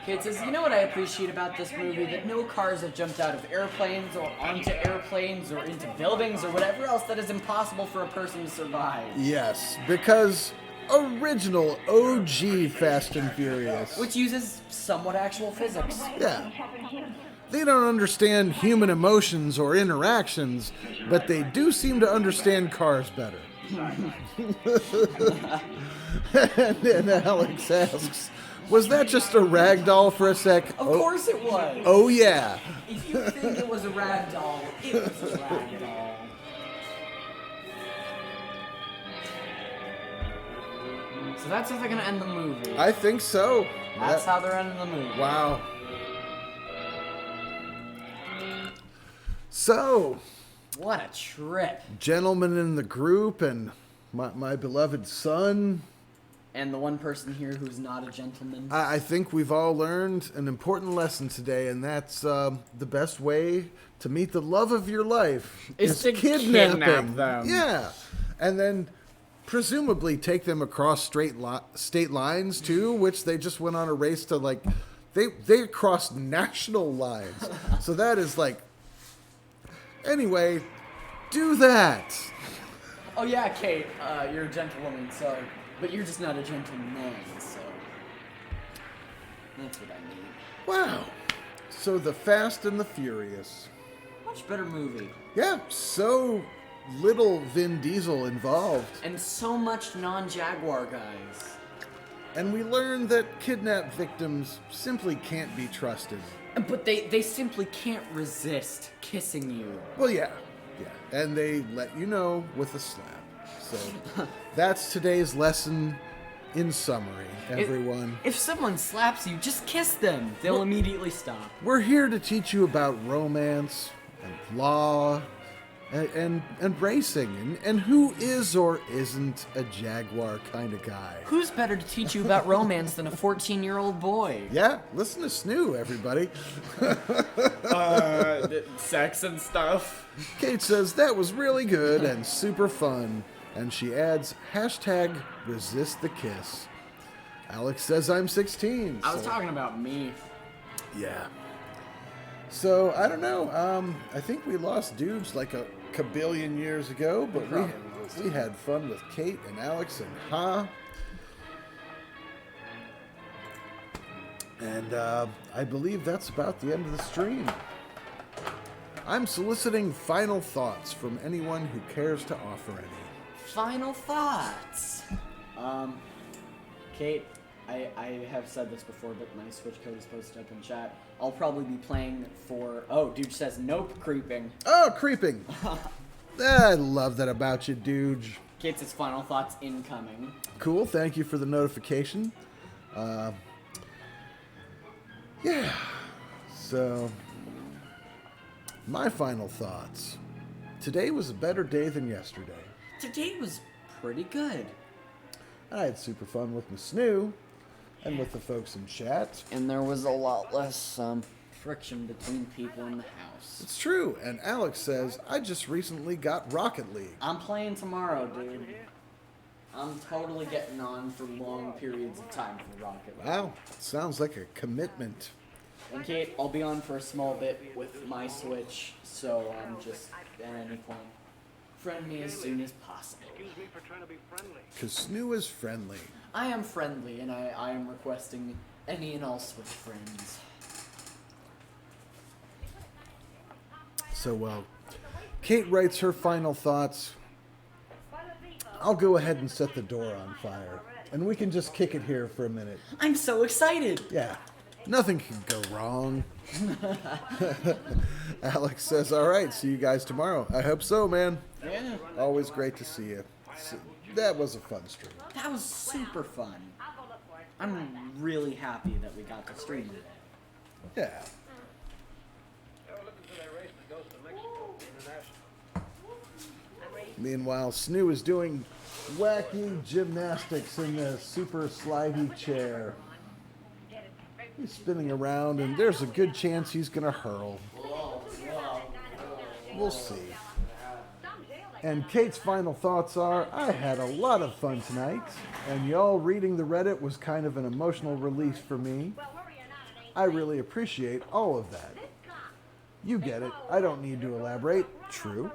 Okay, it says, you know what I appreciate about this movie? That no cars have jumped out of airplanes or onto airplanes or into buildings or whatever else that is impossible for a person to survive. Yes, because original OG Fast and Furious. Which uses somewhat actual physics. Yeah. They don't understand human emotions or interactions, but they do seem to understand cars better. and Alex asks, was that just a rag doll for a sec? Of course it was. Oh yeah. If you think it was a rag doll, it was a rag doll. So that's how they're gonna end the movie. I think so. That's how they're ending the movie. Wow. So, What a trip. gentlemen in the group and my beloved son, And the one person here who's not a gentleman. I think we've all learned an important lesson today, and that's the best way to meet the love of your life Is to kidnap them. Yeah, and then presumably take them across state lines too, which they just went on a race to like. They crossed national lines, so that is like. Anyway, do that. Oh yeah, Kate, you're a gentlewoman, so... But you're just not a gentleman, so... That's what I need. Wow. So the Fast and the Furious. Much better movie. Yeah, so little Vin Diesel involved. And so much non-Jaguar guys. And we learned that kidnapped victims simply can't be trusted. But they simply can't resist kissing you. Well, yeah. And they let you know with a slap. So that's today's lesson in summary, everyone. If someone slaps you, just kiss them. They'll immediately stop. We're here to teach you about romance and law and racing and who is or isn't a Jaguar kind of guy. Who's better to teach you about romance than a 14-year-old boy? Yeah, listen to Snoo, everybody. Sex and stuff. Kate says that was really good and super fun. And she adds, hashtag resist the kiss. Alex says I'm 16. I was talking about me. Yeah. So, I don't know. I think we lost dudes like a kabillion years ago, but we had fun with Kate and Alex and Ha. And I believe that's about the end of the stream. I'm soliciting final thoughts from anyone who cares to offer any. Final thoughts. Kate, I have said this before, but my Switch code is posted up in chat. I'll probably be playing for... Oh, dude says nope, creeping. Oh, creeping. I love that about you, dude. Kate says final thoughts incoming. Cool, thank you for the notification. Yeah, so... My final thoughts. Today was a better day than yesterday. Today was pretty good. I had super fun with my Snoo and with the folks in chat. And there was a lot less friction between people in the house. It's true, and Alex says, I just recently got Rocket League. I'm playing tomorrow, dude. I'm totally getting on for long periods of time for Rocket League. Wow, sounds like a commitment. And Kate, I'll be on for a small bit with my Switch, so just at any point, friend me as soon as possible. Excuse me for trying to be friendly. Because Snoo is friendly. I am friendly, and I am requesting any and all Switch friends. So, Kate writes her final thoughts. I'll go ahead and set the door on fire, and we can just kick it here for a minute. I'm so excited. Yeah, nothing can go wrong. Alex says, all right, see you guys tomorrow. I hope so, man. Yeah, Always great to see you. That was a fun stream. that was super fun. I'm really happy that we got to stream it. Yeah. Meanwhile, Snoo is doing wacky gymnastics in the super slidey chair. He's spinning around, and there's a good chance he's going to hurl. We'll see. And Kate's final thoughts are, I had a lot of fun tonight, and y'all reading the Reddit was kind of an emotional release for me. I really appreciate all of that. You get it. I don't need to elaborate. True.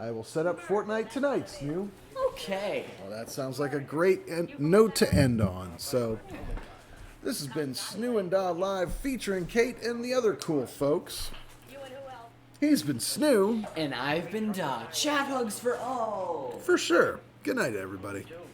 I will set up Fortnite tonight, Snoo. Okay. Well, that sounds like a great note to end on. So, this has been Snoo and Da Live featuring Kate and the other cool folks. He's been Snoo. And I've been Da. Chat hugs for all. For sure. Good night, everybody.